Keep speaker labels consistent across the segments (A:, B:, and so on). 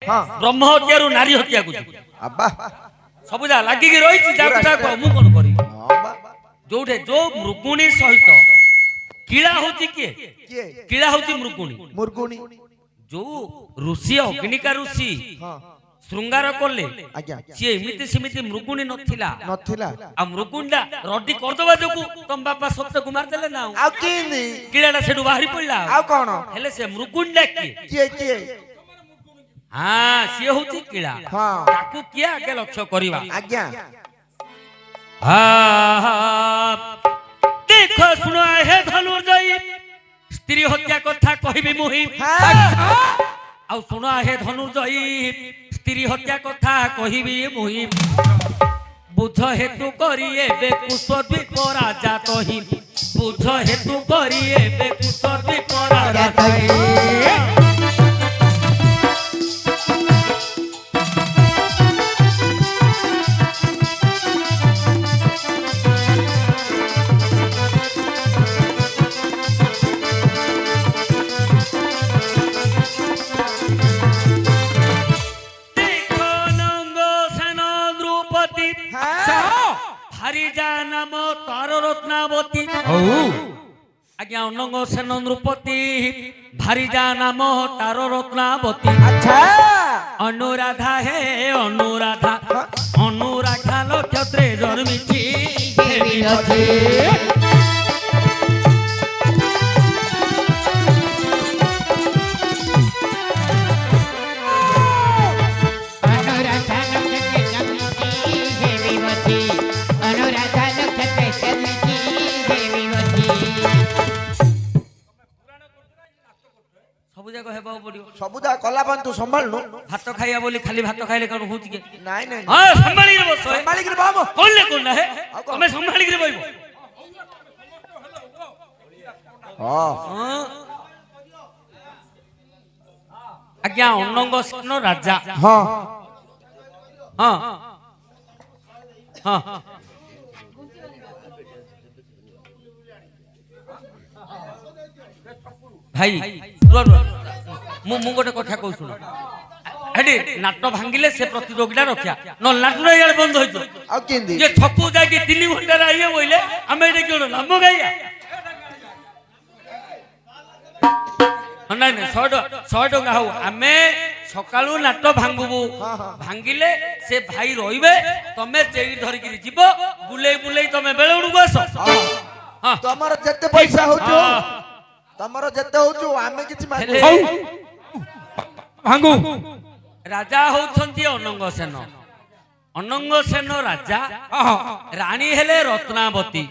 A: ब्रह्म हत्या नारी हत्या को सबुजा लगिक रही मु कौन करी जोठे जो मृगुणी सहित कीड़ा होची किए कीड़ा होची मृगुणी जो ऋषि अग्निका ऋषि श्रृंगार कले सी एमिति सेमिति मृगुणी नथिला आ मृगुणीटा रड्डी करदबा जोकु तम बापा सत्य कुमार देले ना आ किनी कीड़ाटा सेडु बाहरी पड़ला आ कोन हेले से मृगुणीटा किए हां सी होती कीड़ा ताकू किया आगे लक्ष्य करिवा आज्ञा देखो सुनो हे धनुर्जयी स्त्री हत्या कथा कहिबी मुहि आउ सुनो हे धनुर्जयी स्त्री हत्या कथा कहिबी मुहि बुझ हेतु करी एबे कुशद्वीप राजा कहि बुझ हेतु करी एबे कुशद्वीप राजा कहि नाम तार रत्नावती आज्ञा अनंग सेन नृपति भारीजा नाम तार रत्नावती अच्छा अनुराधा हे अनुराधा अनुराधा नक्षत्रे जन्मिची
B: सबुदा कला बंतु संभालनु
A: भात खाइया बोली खाली भात खाइले कोन होची के
B: नाइ नाइ
A: हां संभाली रे बस
B: संभाली के बाबू
A: कोनले कोन है हमें संभाली के बइबो हां आज्ञा अनंग सेन राजा
B: हां
A: हां हां भाई मु गोटे कथा कहू सुन हेडी नाट भांगिले से प्रतियोगिता रखिया न नाट रे बंद होइतो
B: आ केंदी
A: ये छकु जाय के 3 घंटा रे आइए बोइले हमें एटे केनो नाम गाइया नहीं 100 टका हो हमें सकाळू नाट भांगबू भांगिले से भाई रहिबे तमे चेई धरि के जीवो बुले बुले तमे बेलउडू बस
B: हां तमर जत्ते पैसा होचो तमर जत्ते होचो आमे किछि माने
A: भांगू राजा होछंती अनंग सेन राजा रानी हेले रत्नावती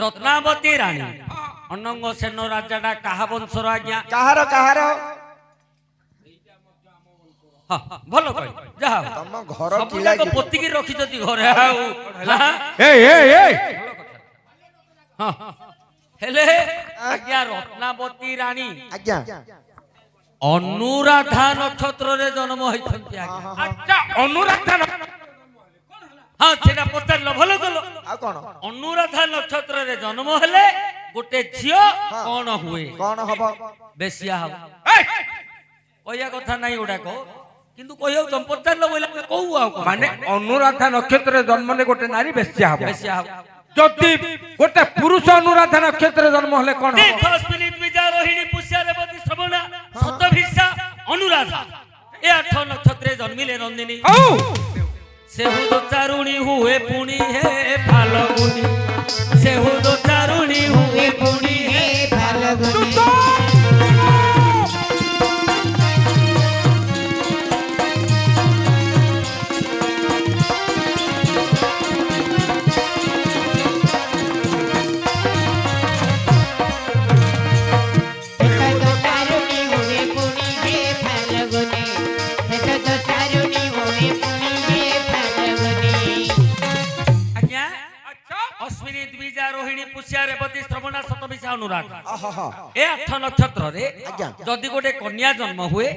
A: रत्नावती रानी अनंग सेन राजाटा काहा वंशर आज्ञा
B: काहार
A: भलो कहि जा
B: तम घर किला
A: को पोती की रखी जति घरे आउ हां हेले आज्ञा रत्नावती रानी
B: आज्ञा
A: अनुराधा नक्षत्र रे जन्म होइछंती आज्ञा अच्छा अनुराधा हां सेटा पचार ल भलो गलो
B: आ कोन
A: अनुराधा नक्षत्र रे जन्म हेले गोटे झियो कोन हुए
B: कोन हबो
A: बेसिया हबो कहिया कथा नाही उडा को किंतु कहियो तुम पचार ल बोला कहू आ
C: माने अनुराधा नक्षत्र रे जन्म ले गोटे नारी बेसिया हबो जति गोटे पुरुष अनुराधा नक्षत्र जन्म हले कोन हो
A: देखो स्पिरिट विजा रोहिणी पुष्या रेवती श्रवणा शतभिषा अनुराधा ए 8 नक्षत्रे जन्मिले नंदिनी सेहु दो चारुणी हुए पुणी हे फाल्गुनी सेहु दो चारुणी हुए पुणी हे फाल्गुनी रोहिणी पुष्या रेवती श्रवणा शतभिषा अनुराधा ए 8 नक्षत्र रे जदि गोटे कन्या जन्म हुए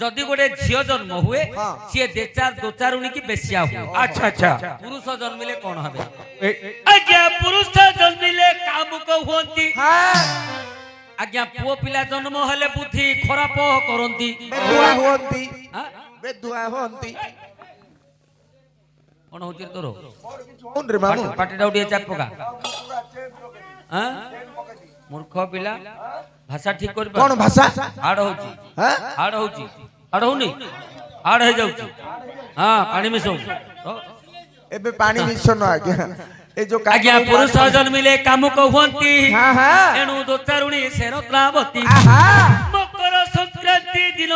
A: जदि गोटे झियो जन्म हुए सी देचार दोचारुणी की बेसिया हुए
C: अच्छा अच्छा
A: पुरुष जन्मिले कोन हबे आज्ञा पुरुष जन्मिले कामुक हुंती ଆଜ୍ଞା ପୁଅ ପିଲା ଜନ୍ମ ହେଲେ ବୁଦ୍ଧି ଖରାପ କରନ୍ତି
B: ବେଦୁଆ ହୁଅନ୍ତି
A: ଆଁ?
B: ବେଦୁଆ ହୁଅନ୍ତି
A: କଣ ହଉଛି ରେ ତୋର
B: ଶୁଣ ରେ ମାମୁ
A: ପାଟିଟା ଟିକେ ଚାପ ପକା ଆଁ? ମୂର୍ଖ ପିଲା ଭାଷା ଠିକ କରି
B: କଣ ଭାଷା
A: ହାଡ ହଉଛି
B: ହାଁ
A: ହାଡ ହଉଛି ହାଡ ହଉନି ହାଡ ହେଇଯାଉଛି ହଁ ପାଣି ମିଶଉଛି
B: ଏବେ ପାଣି ମିଶନ ଆଜ୍ଞା ଏ ଯୋଉ
A: ଆଜ୍ଞା ପୁରୁଷ ଜନ୍ମିଲେ କାମୁକ ହୁଅନ୍ତି
B: ହଁ ହଁ
A: ଏଣୁ ଦୋଚାରୁଣୀ ଶେରତ୍ରାବତୀ
B: ଆହା
A: ମକର ସଂକ୍ରାନ୍ତି ଦିନ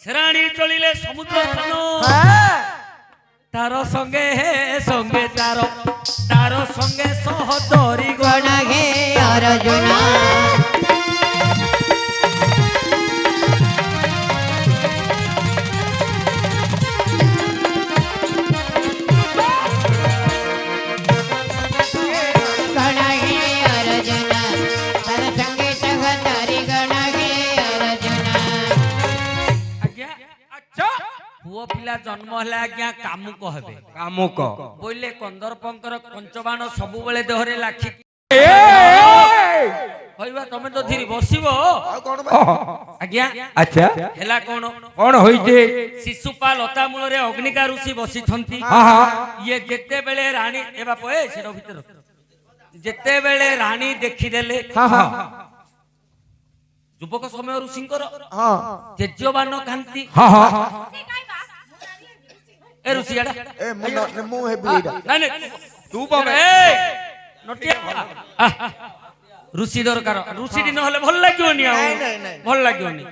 A: ଶେରାଣୀ ଚଳିଲେ ସମୁଦ୍ର ସ୍ଥାନ
B: ହଁ
A: ତାର ସଙ୍ଗେ ସଙ୍ଗେ ତାର ସଙ୍ଗେ ସହଚରୀ
D: ଗଣ হে অর্জুনা গণ হে অর্জুনা তার সঙ্গে সহচারী গণ হে অর্জুনা
A: ଆଜ୍ଞା ଆଚ୍ଛା ପୁଅ ପିଲା ଜନ୍ମ ହେଲେ ଆଜ୍ଞା କାମୁକ ହେବେ
C: କାମୁକ
A: ବୋଇଲେ କନ୍ଦର୍ପଙ୍କର ପଞ୍ଚବାଣ ସବୁବେଳେ ଦେହରେ ଲାଖି କହିବା ତମେ ତ ଧୀରେ ବସିବ
B: ଆଉ କଣ ବା?
A: ଆଜ୍ଞା
C: ଆଚ୍ଛା
A: ହେଲା କଣ
C: କଣ ହୋଇଛି
A: ଶିଶୁପା ଲତା ମୂଳରେ ଅଗ୍ନିକା ଋଷି ବସିଛନ୍ତି
C: ହଁ ହଁ
A: ଇଏ ଯେତେବେଳେ ରାଣୀ ଏ ବାପ ଏ ସେଟା ଭିତରେ ରଖ। ଯେତେବେଳେ ରାଣୀ ଦେଖିଦେଲେ
B: ହଁ ହଁ
A: ଯୁବକ ସମୟ ଋଷିଙ୍କର
B: ହଁ
A: ତେଜବାନ କାନ୍ତି
C: ହଁ ହଁ
A: ଏ ଋଷି ଏଟା
B: ଏ ମୁଁ ହେବି ଏଇଟା
A: ନାଇଁ ନାଇଁ
C: ତୁ ବଗେ।
A: ନଟିଆ ଋଷି ଦରକାର ଋଷିଟି ନହେଲେ ଭଲ ଲାଗିବନି ଆଉ
B: ନାଇଁ, ନାଇଁ, ନାଇଁ।
A: ଭଲ ଲାଗିବନି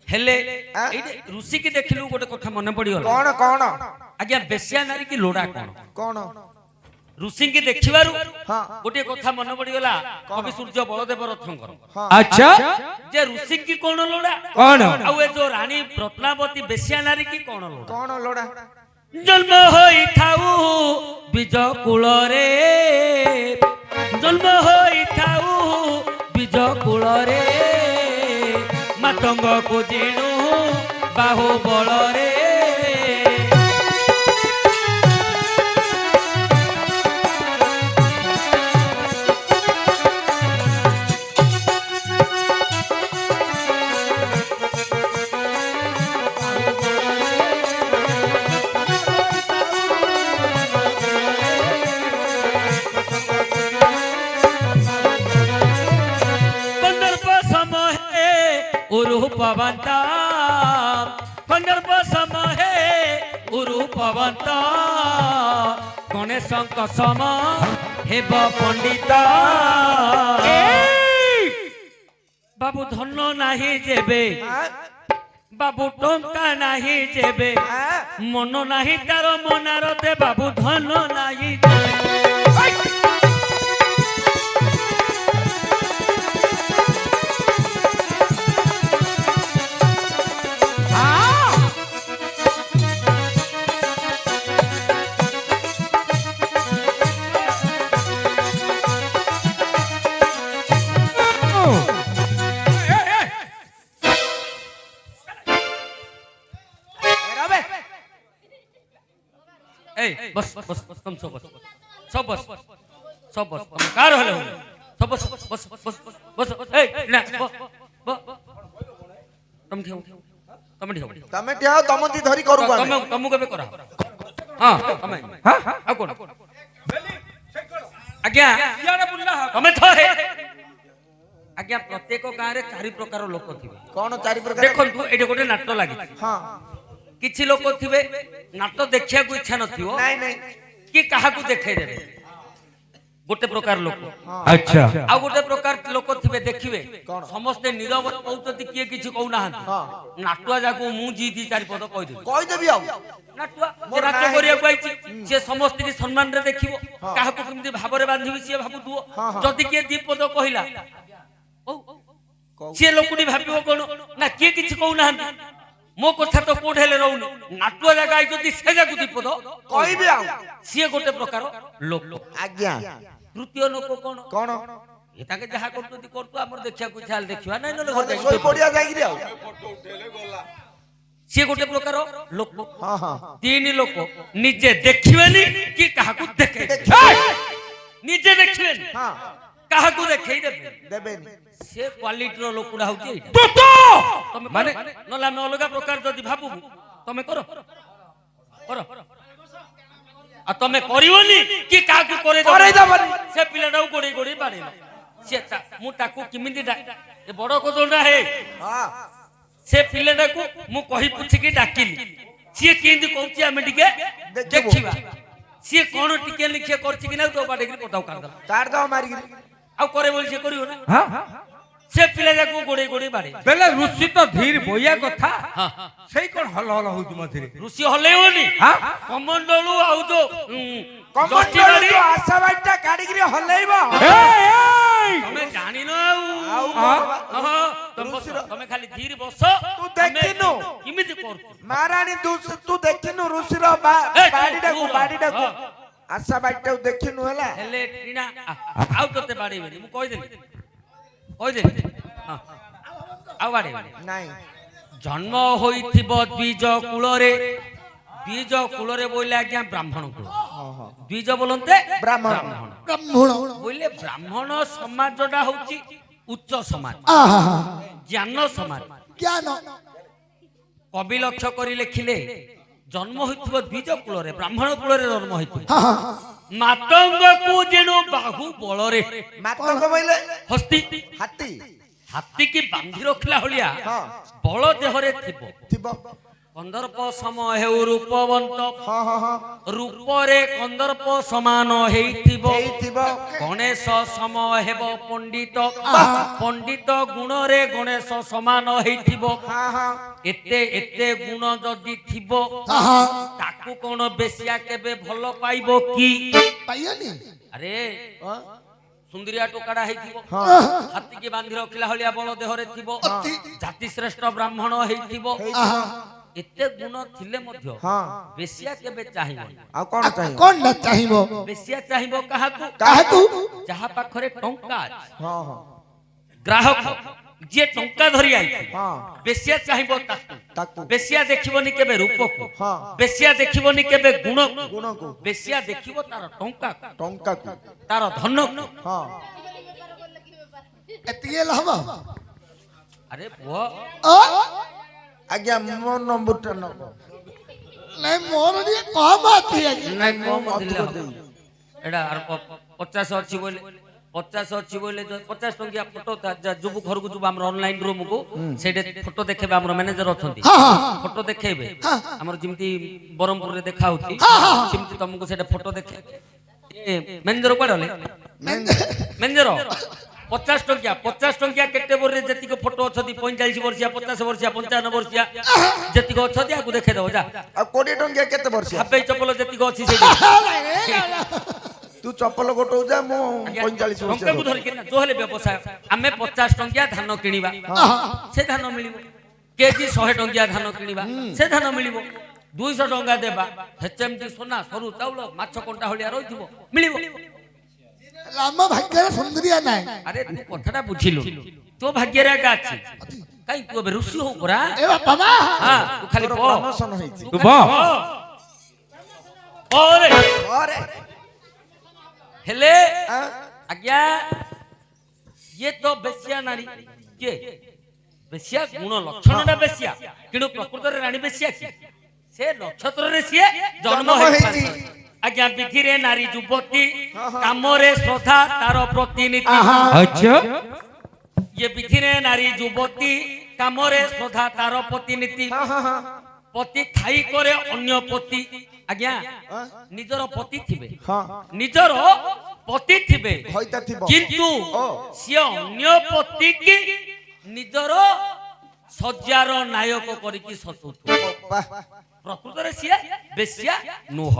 A: ହେଲେ
B: ଆଁ?
A: ଏଇଠି ଋଷି କି ଦେଖିଲୁ ଗୋଟେ କଥା ମନେ ପଡିଗଲା
B: କଣ କଣ
A: ଆଜ୍ଞା ବେଶ୍ୟା ନାରୀ କି ଲୋଡା କଣ
B: କଣ
A: ଋଷି କି ଦେଖିବାରୁ
B: ହଁ
A: ଗୋଟିଏ କଥା ମନେ ପଡିଗଲା କବି ସୂର୍ଯ୍ୟ ବଳଦେବ ରଥଙ୍କର
B: ହଁ
C: ଆଚ୍ଛା
A: ଯେ ଋଷି କି କଣ ଲୋଡା
C: କଣ
A: ଆଉ ଏ ଯୋଉ ରାଣୀ ରତ୍ନାବତୀ ବେଶ୍ୟା ନାରୀ କି କଣ ଲୋଡା
B: କଣ ଲୋଡା
A: ଜନ୍ମ ହୋଇଥାଉ ବୀଜ କୂଳରେ ଜନ୍ମ ହୋଇଥାଉ ବୀଜ କୂଳରେ ମାତଙ୍ଗକୁ ଜିଣୁ ବାହୁ ବଳରେ रूपवंत कंदर्प समय रूपवंत गणेश सम हेब पंडित बाबू धन नाही जेबे बाबू टंका नाही जेबे मन नाही तार मनार दे बाबू धन नाही बस बस बस तुम सब बस सब बस सब बस तुम कार हले सब बस बस बस बस ए ना तुम ठेव तुम ठेव
B: ତମେ ଠିଆ ତମତି ଧରି କରୁ
A: तुम तुम केबे करा हां तमे हां आ कोन आज्ञा
C: ଇଆଡେ ବୁଲା
A: तमे थहे आज्ञा प्रत्येक गां रे चारि प्रकार लोक थिबे
B: କଣ ଚାରି ପ୍ରକାର
A: देखंतु एटे गोटे नाटक लागि
B: ହଁ
A: किछि लोक थिबे नाटक देखिया को इच्छा नथिवो
B: ନାଇଁ ନାଇଁ
A: कि काहाकू देखाई देबे गोटे प्रकार लोक
C: ଆଚ୍ଛା
A: आ गोटे प्रकार लोक थिबे देखिबे
B: कौन?
A: समस्ते नीरव कहउतती किए किछि कहू नाहन
B: ହଁ
A: नाटुआ जाको मु जी दी चारि पद कहि देबे
B: କହିଦେବି ଆଉ
A: नाटुआ
B: मोर
A: जे नाटक
B: नाम
A: करिया आइछि से समस्त की सम्मान रे देखिबो
B: हाँ।
A: काहाकू केमति भाबरे बांधिबि से भाबु दुओ
B: हाँ, हाँ।
A: जदि के दी पद कहिला
B: कहू।
A: से लोकुडी भाबिबो कोन ना किए किछि कहू नाहन मो कथा तो कोड हेले रहउनी नाटुआ जागा आई जदि से जाकू दी पद
B: କହିବି ଆଉ
A: सिए गोटे प्रकार लोक
B: ଆଜ୍ଞା
A: तृतीय लोक कोन
B: କଣ
A: ଏ ତାକେ ଯାହା କରୁଛନ୍ତି କରତୁ ଆମର ଦେଖିବାକୁ ଇଚ୍ଛା ହେଲେ ଦେଖିବା ନାଇଁ ନହେଲେ
B: ଘରେ ଶୋଇ ପଡିଆ ଯାଇକିରି ଆଉ
A: ସିଏ ଗୋଟେ ପ୍ରକାର ଲୋକ
B: ହଁ ହଁ
A: ତିନି ଲୋକ ନିଜେ ଦେଖିବେନି କି କାହାକୁ ଦେଖେଇବେ ନିଜେ ଦେଖିବେନି
B: ହଁ
A: କାହାକୁ ଦେଖେଇ ଦେବେ
B: ଦେବେନି
A: ସେ କ୍ୱାଲିଟିର ଲୋକଟା ହଉଛି ଏଇଟା
C: ତୁ ତ
A: ତମେ
C: ମାନେ
A: ନହେଲେ ଆମେ ଅଲଗା ପ୍ରକାର ଯଦି ଭାବୁବୁ ତମେ କର ଆଉ ତମେ କରିବନି କି କାହାକୁ
B: କରେଇଦବନି।
A: ସେ ପିଲାଟାକୁ ଗୋଡେଇ ଗୋଡେଇ ବାଡେଇଲ ସେ ମୁଁ ତାକୁ କେମିତି ଏ ବଡ କୋଦଳଟା ହେ
B: ହଁ
A: ସେ ପିଲାଟାକୁ ମୁଁ କହି ପୁଛିକି ଡାକିଲି ସିଏ କେମିତି କହୁଛି ଆମେ ଟିକେ
B: ଦେଖିବୁ।
A: ଦେଖିବା ସିଏ କଣ ଟିକେ ଲିଖିଆ କରିଛି କି ନା ତୋ ବାଡେଇକି ପଦାକୁ କାଢିଦେଲା
B: କାଢ ଦବ ମାରିକି
A: ଆଉ करे ବୋଲି ସେ କରିବ ନା
C: ହଁ
A: ସେ ପିଲା ଯାକୁ ଗୋଡେଇ ଗୋଡେଇ ବାଡେଇ
C: ବେଲେ ଋଷି ତ ଧୀର ବୋୟା କଥା
A: ହଁ
C: ସେଇ କଣ ହଲ ହଲ ହଉଛି ମଝିରେ
A: ଋଷି ହଲେଇବନି
C: ହଁ
A: କମଣ୍ଡଳୁ ଆଉ ଯୋଉ
B: କମଣ୍ଡଳ ଯୋଉ ଆଶାବାଡିଟା କାଢିକିରି ହଲେଇବ
A: ତମେ ଜାଣିନ
B: ଆଉ
A: ଆଉ
B: କଣ ବା?
A: ତମେ ଖାଲି ଧୀର ବସ
B: ତୁ ଦେଖିନୁ
A: କେମିତି କରୁଛୁ
B: ମାରାଣୀ ତୁ ଦେଖିନୁ ଋଷିର ବାଡିଟାକୁ ଆଶାବାଡିଟାକୁ ଦେଖିନୁ ହେଲା
A: ହେଲେ ଟିଣା ଆଉ ତତେ ବାଡେଇବେନି ମୁଁ କହିଦେଲି ହଁ ଆଉ ବାଡେଇବେନି
B: ନାଇଁ
A: ଜନ୍ମ ହୋଇଥିବ ଦ୍ୱିଜ କୂଳରେ ବୋଇଲେ ଆଜ୍ଞା ବ୍ରାହ୍ମଣ କୂଳ ଦ୍ୱିଜ ବୋଲନ୍ତେ
B: ବ୍ରାହ୍ମଣ
A: ବୋଇଲେ ବ୍ରାହ୍ମଣ ସମାଜଟା ହଉଛି ଉଚ୍ଚ ସମାଜ ଜ୍ଞାନ ସମାଜ କବି ଲକ୍ଷ୍ୟ କରି ଲେଖିଲେ ଜନ୍ମ ହୋଇଥିବ ଦ୍ୱିଜ କୂଳରେ ବ୍ରାହ୍ମଣ କୂଳରେ ଜନ୍ମ ହୋଇଥିବ ମାତଙ୍ଗକୁ ଯେଣୁ ବାହୁ ବଳରେ
B: ମାତଙ୍ଗ ବୋଇଲେ
A: ହସ୍ତି
B: ହାତୀ
A: ହାତୀ କି ବାନ୍ଧି ରଖିଲା ଭଳିଆ
B: ହଁ
A: ବଳ ଦେହରେ ଥିବ
B: ଥିବ
A: କନ୍ଦର୍ପ ସମ ହେଉ ରୂପବନ୍ତ
B: ହଁ ହଁ ହଁ
A: ରୂପରେ କନ୍ଦର୍ପ ସମାନ ହେଇଥିବ
B: ହେଇଥିବ
A: ଗଣେଶ ସମ ହେବ ପଣ୍ଡିତ ପଣ୍ଡିତ ଗୁଣରେ ଗଣେଶ ସମାନ ହେଇଥିବ
B: ହଁ ହଁ
A: ଏତେ ଏତେ ଗୁଣ ଯଦି ଥିବ ତାକୁ କଣ ବେଶିଆ କେବେ ଭଲ ପାଇବ କି ଆରେ ସୁନ୍ଦରିଆ ଟୋକାଟା ହେଇଥିବ ହାତୀକି ବାନ୍ଧି ରଖିଲା ଭଳିଆ ବଳ ଦେହରେ ଥିବ ଜାତି ଶ୍ରେଷ୍ଠ ବ୍ରାହ୍ମଣ ହେଇଥିବ ଏତେ ଗୁଣ ଥିଲେ ମଧ୍ୟ ବେଶିଆ କେବେ ଚାହିଁବ
B: ଆଉ କଣ ଚାହିଁବ
E: କଣ ନା ଚାହିଁବ
A: ବେଶିଆ ଚାହିଁବ କାହାକୁ
E: କାହାକୁ
A: ଯାହା ପାଖରେ ଟଙ୍କା ଅଛି
B: ହଁ ହଁ
A: ଗ୍ରାହକ ଯିଏ ଟଙ୍କା ଧରି ଆଇଥିବ
B: ହଁ
A: ବେଶିଆ ଚାହିଁବ
B: ତାକୁ
A: ବେଶିଆ ଦେଖିବନି କେବେ ରୂପକୁ
B: ହଁ
A: ବେଶିଆ ଦେଖିବନି କେବେ ଗୁଣକୁ
B: ଗୁଣକୁ
A: ବେଶିଆ ଦେଖିବ ତାର
B: ଟଙ୍କାକୁ
A: ତାର ଧନକୁ
B: ହଁ
E: ଏତିକି ହେଲେ ହବ
A: ଆରେ ପୁଅ
B: ଆଜ୍ଞା ମୋ ନମ୍ବରଟା ନବ
E: ନାଇଁ ମୋର ଟିକେ କମ ଅଛି ଆଜ୍ଞା
A: ନାଇଁ କମ ଦିଲେ ହବ ଏଟା 50 ଅଛି ବୋଲେ 50 ଅଛି ବୋଲେ 50 ଟଙ୍କିଆ ଫଟୋ ଯୁବୁ ଘରକୁ ଯୁବୁ ଆମର ଅନଲାଇନ ରୁମ को ସେଟେ ଫଟୋ ଦେଖେବେ ଆମର ମ୍ୟାନେଜର ଅଛନ୍ତି ଫଟୋ ଦେଖେଇବେ ଆମର ଯେମିତି ବରମପୁର ରେ ଦେଖା ହଉଛି ସେମିତି ତମକୁ ସେଟା ଫଟୋ ଦେଖେ ମ୍ୟାନେଜର କୁଆଡେ ଗଲେ ମ୍ୟାନେଜର 50 ଟଙ୍କିଆ कैटेगरी जति को फोटो अछती 45 वर्षिया 50 वर्षिया 55 वर्षिया जति को अछती आकु देखे दो जा
B: आ 20 टंकिया केते वर्षिया
A: हाबे चपल जति को अछि से
B: तू चप्पल गोटो जा मो 45 वर्ष
A: टंका को धर के ना जो हेले व्यवसाय हमें 50 टंकिया धान किनिबा से धान मिलिबो केजी 100 टंकिया धान किनिबा से धान मिलिबो 200 टंका देबा हेचएमटी सोना सरू चाउल माछ कंटा हलिया रहिथिबो मिलिबो
E: राम भाग्य सुंदरिया नाय
A: अरे तू कथाटा बुझिलु तो भाग्य रे का अछि काई तू अब ऋषि हो परा
E: ए बाबा
A: हां तू खाली पो
B: प्रमोशन होइछि
C: तू बा
A: ओरे
B: अरे
A: हेले आज्ञा ये तो बेसिया नारी के बेसिया गुण लक्षणटा बेसिया किनु प्रकृत रे रानी बेसिया की से नक्षत्र रे सिए जन्म होइछि आज्ञा विधिरे नारी युवती कामरे श्रद्धा तार प्रतिनिधि
C: अच्छा
A: ये विधिरे नारी युवती कामरे श्रद्धा तार प्रतिनिधि पति खाई करे अन्य पति आज्ञा निजर पति थिबे निजर पति थिबे
B: होइता थिबो
A: किंतु सिए अन्य पति की निजर सज्जार नायक करिकि सतुत प्रकृत रे सिए बेसिया नुह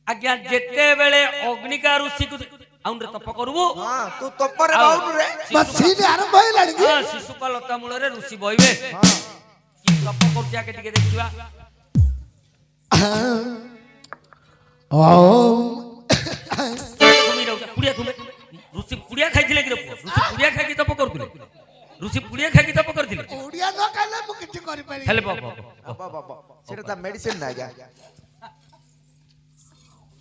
A: आज्ञा जेते बेले अग्निका ऋषि को आउन रे तप करबो
B: हां तू तप रे बाउन रे
E: मशीन आरंभ होइलानी की
A: हां शिशुपाल लता मूल रे ऋषि बइबे हां की तप करजा के टिके देखिबा तुमी रहू पुड़िया तुमे ऋषि पुड़िया खाइथिले कि रे ऋषि पुड़िया खाइ कि तप करथिले ऋषि पुड़िया खाइ कि तप करथिले
E: ओडिया न खाइले मु किछि करि पारि
A: हेले बाबा
B: बाबा सेटा ता मेडिसिन ना जा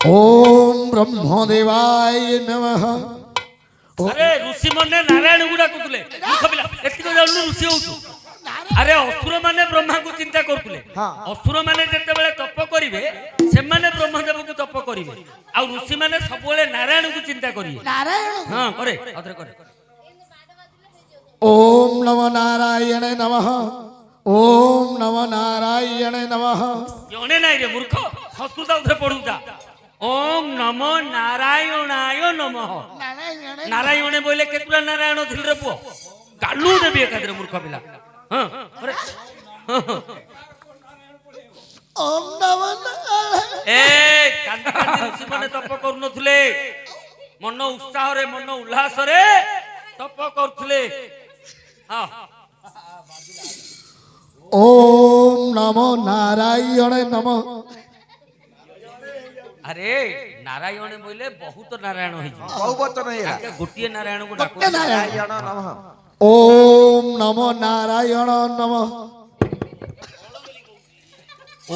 E: ओम ब्रह्मदेवाय नमः
A: अरे ऋषि मने नारायण गुडा कुतले मुखबिला एतिको जाउनु ऋषि होतु अरे असुर माने ब्रह्मा को चिंता करथुले
B: हाँ।
A: असुर माने जते बेले तप करिवे से माने ब्रह्मदेव को तप करिवे आ ऋषि माने सब बेले नारायण को चिंता करिवे
E: नारायण
A: हां करे अदरे करे
E: ओम नमो नारायण नमः ओम नमो नारायण नमः
A: योने नाही रे मूर्ख संस्कृत उधर पढुता ओम नमो नारायणाय नमः नारायण बोले केतुला नारायण थिल रे पुओ गालू देबी एकादरे मूर्ख पिला हां करे
E: ओम नमो नारायण
A: ए कांदी कांदी ऋषि माने तप करूनथुले मन उत्साह रे मन उल्लास रे तप करथुले हां
E: ओम नमो नारायण नमः
A: अरे नारायण बोले बहुत नारायण होई
B: बहुवचन हेला
A: गोटिए नारायण को डाको
E: गोटे नारायण।
B: नारायण नमः
E: ओम नमो नारायण नमः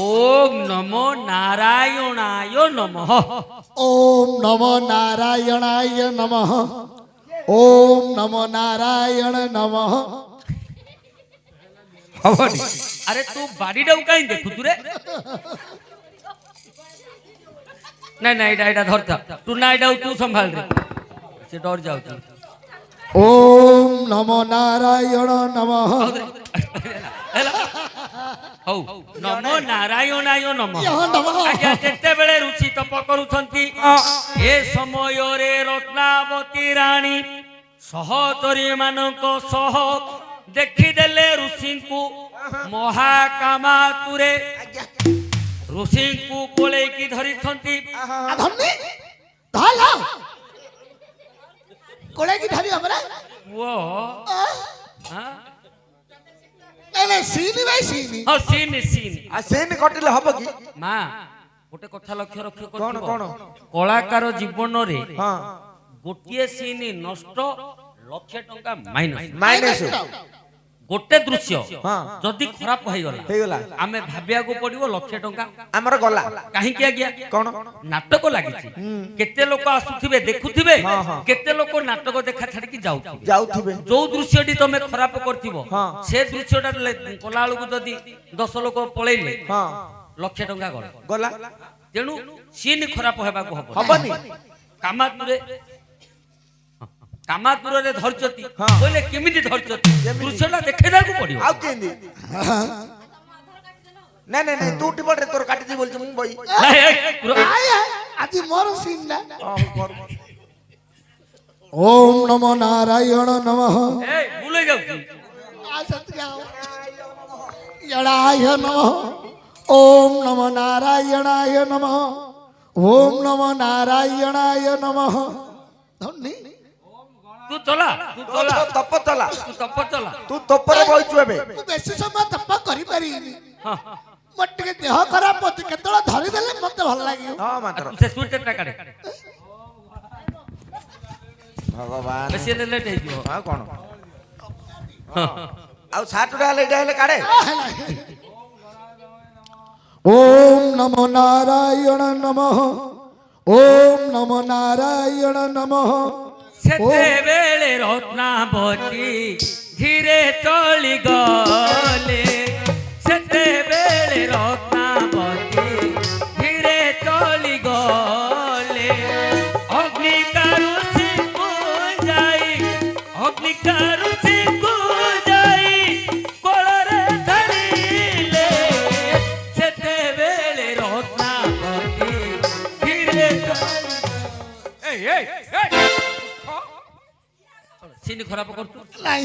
A: ओम नमो नारायणाय नमः
E: ओम नमो नारायणाय नमः ओम नमो नारायण नमः
C: हवनी
A: अरे तू बाड़ी डाउ काई देखु तू रे नहीं नहीं एटा धरता तू ना डाउ तू संभाल रे से डर जाउ तू
E: ओम नमो नारायण नमः
A: हौ नमो नारायणाय नमः
E: यह नमः
A: आज्ञा जेते बेले रुचि तप करूछंती ए समय रे रत्नावती रानी सहचरी मानक सह देखि देले ऋषि को महाकामातुरे ऋषि को कोले की धरी छंती
E: धन्नी धाला कोड़े की धरी हमरा
A: वो हां
E: नहीं सीनी भाई सीनी
A: हां सीन सीन
B: आ सेन कटिले हबो की
A: मां गोटे कथा लक्ष्य रक्ष
B: कोन
A: करथिबो
B: कोन
A: कलाकार जीवन रे
B: हां
A: गोटिए सीन नष्ट लक्ष टंका माइनस
B: माइनस
A: गोटे दृश्य
B: हाँ।
A: जदि खराब हो
B: हेगला
A: आमे भाबिया को पड़िबो लक्ष टंका
B: हमर गला
A: काहे किया गया
B: कोन
A: नाटक लागिछि केते लोक आसुथिबे देखुथिबे
B: हाँ, हाँ।
A: केते लोक नाटक देखा छाड़ी की जाउथिबे
B: जाउथिबे
A: जो दृश्यटी तमे खराब करथिबो
B: हाँ।
A: से दृश्यटा कला को जदि 10 लोक पळेइले
B: हां
A: लक्ष टंका गला
B: गला
A: तेणु सीन खराब हेबा को
B: हबनी
A: कामातुर रे धरचती
B: हाँ।
A: बोले केमिति धरचती दृश्यटा देखे दाकू पड़ियो
B: आउ केंदी नहीं नहीं नहीं तू टिपट रे तोर काटी दी बोल मु बई
E: आय आज मोर सीन ना
B: हां कर
E: ओम नमो नारायण नमः
A: ए भूले जाउची
E: आ सत्याव यणाय नमः ओम नमो नारायणाय नमः ओम नमो नारायणाय नमः धन्नी
A: तू चला
B: तप चला
A: तू
B: तू तपरे बइचु एबे
E: ମୁଁ ବେଶୀ ସମୟ ତପ କରିପାରିବିନି
A: हां
E: ମୋର ଟିକେ ଦେହ ଖରାପ ଅଛି କେତେବେଳେ ଧରିଦେଲେ ମତେ ଭଲ ଲାଗିବ
B: हां मात्र
A: से स्वीट टा काढे
B: भगवान
A: बेसी लेट हे जिवो
B: हां कोन आउ साटुडा ले डाले काडे
E: ओम नमो नारायण नमः ओम नमो नारायण नमः
A: सेते बेले रत्नावती धीरे चली गले सेते बेले रत्नावती धीरे चली गले अग्निकारु सिंकु जाई अग्निकारु सिंकु जाई कोलरे धरिले सेते बेले रत्नावती धीरे चली ए सीन खराब करतु
E: ନାଇଁ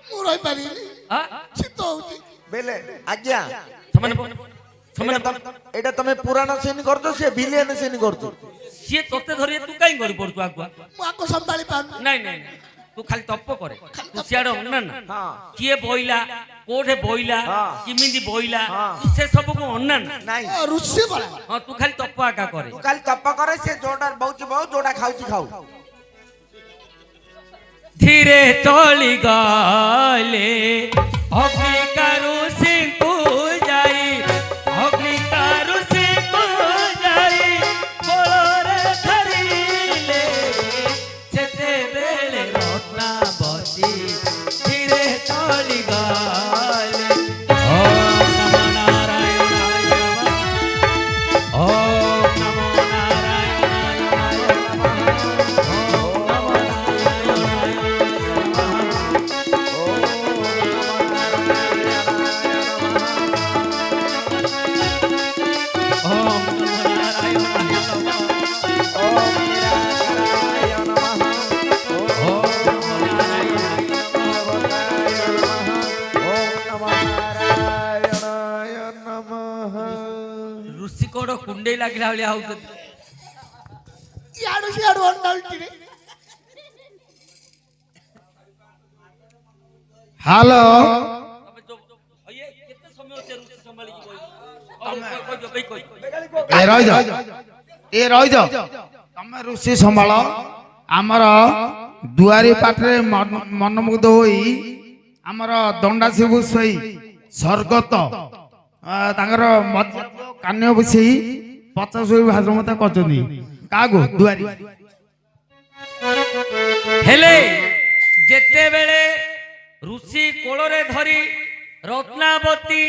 E: ମୁଁ ରହିପାରିବିନି
A: हां
E: ଶୀତ ହଉଛି
B: बेले आज्ञा
A: समान
B: एटा तमे पुराना सीन करतो से विलेन सीन करतो
A: सी तोते धरि तू काई गड़ी पड़तु आगुआ
E: ମୁଁ ଆକୁ ସମ୍ଭାଳି ପାରୁନି
A: नहीं नहीं तू खाली तप करे तू सियाडो ना ना
B: हां
A: किए बोइला कोठे बोइला
B: हाँ।
A: किमिंदी बोइला
B: हाँ।
A: तू से सब को अन्ना ना
B: नहीं
E: ଋଷି ବଳା
A: हां तू खाली तप आका करे
B: तू काल तप करे से जोडा बहुची बहु जोडा खाउची खाऊ
A: धीरे चली गले अग्निकारु सिंकु जाई अग्निकारु सिंकु जाई कोल ବଡ କୁଣ୍ଡେଇ ଲାଗିଲା ଭଳିଆ ହଉଛନ୍ତି।
E: ଇଆଡୁ ସିଆଡୁ ଅଣ୍ଡାଳୁଛି ରେ। ହ୍ୟାଲୋ
A: କେତେ ସମୟ ସେ ରୁଚି ସମ୍ଭାଳିକି କହିବ?
E: ଏ ରହିଯାଅ ତମେ ଋଷି ସମ୍ଭାଳ। ଆମର ଦୁଆରୀ ପାଟରେ ମନମୁଗ୍ଧ ହୋଇ ଆମର ଦଣ୍ଡା ଶିବୁ ଶୋଇ ସ୍ୱର୍ଗତ ତାଙ୍କର କାନ୍ୟ ବସେଇ 50 ଭାଷଣ ମତେ କରିଛନ୍ତି। କାହାକୁ? ଦୁଆରୀ।
A: ହେଲେ ଯେତେବେଳେ ଋଷି କୋଳରେ ଧରି ରତ୍ନାବତୀ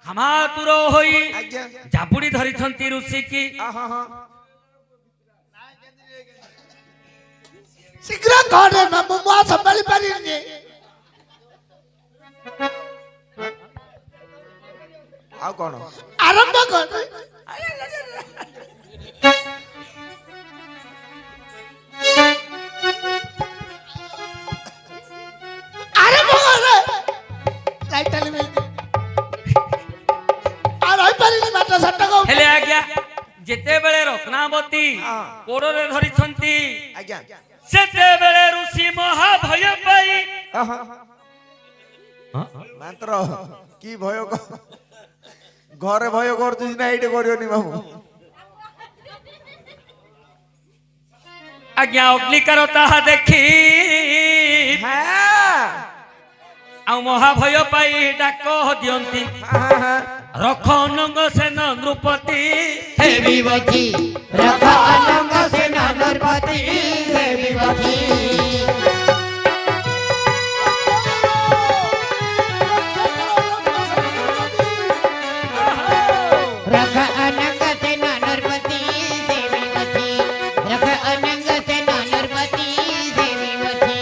A: ଖାମାତୁର ହୋଇ ଜାବୁଡି ଧରିଛନ୍ତି ଋଷି କି
E: ଶୀଘ୍ର କରେ ମୁଁ ସମ୍ଭାଳି ପାରିନି।
B: ଆଉ କଣ
E: ଆରମ୍ଭ କର। ଆରମ୍ଭ କର। ଲାଇଟ୍ ଟାଲି ମେ ଆଉ ରହିପାରିନି ମାତ୍ର ସଟକ।
A: ହେଲେ ଆଜ୍ଞା ଯେତେବେଳେ ରତ୍ନାବତୀ କୋଳରେ ଧରିଛନ୍ତି
B: ଆଜ୍ଞା
A: ସେତେବେଳେ ଋଷି ମହାଭୟ ପାଇ
B: ମାତ୍ର କି ଭୟ ଘରେ ଭୟ କରୁଛୁ ନା ଏଇଠି କରିବନି ବାବୁ।
A: ଆଜ୍ଞା ଅଗ୍ନିକାର ତାହା ଦେଖି ଆଉ ମହାଭୟ ପାଇ ଡାକ ଦିଅନ୍ତି ରଖ ଅନଙ୍ଗ ସେନ ନୃପତି
D: ହେବି ବଚି ରଖ ଅନଙ୍ଗ ସେନ ନୃପତି ହେବି ବଚି रख अनंग सेन नृपति हेबि बचि रख अनंग सेन नृपति हेबि बचि।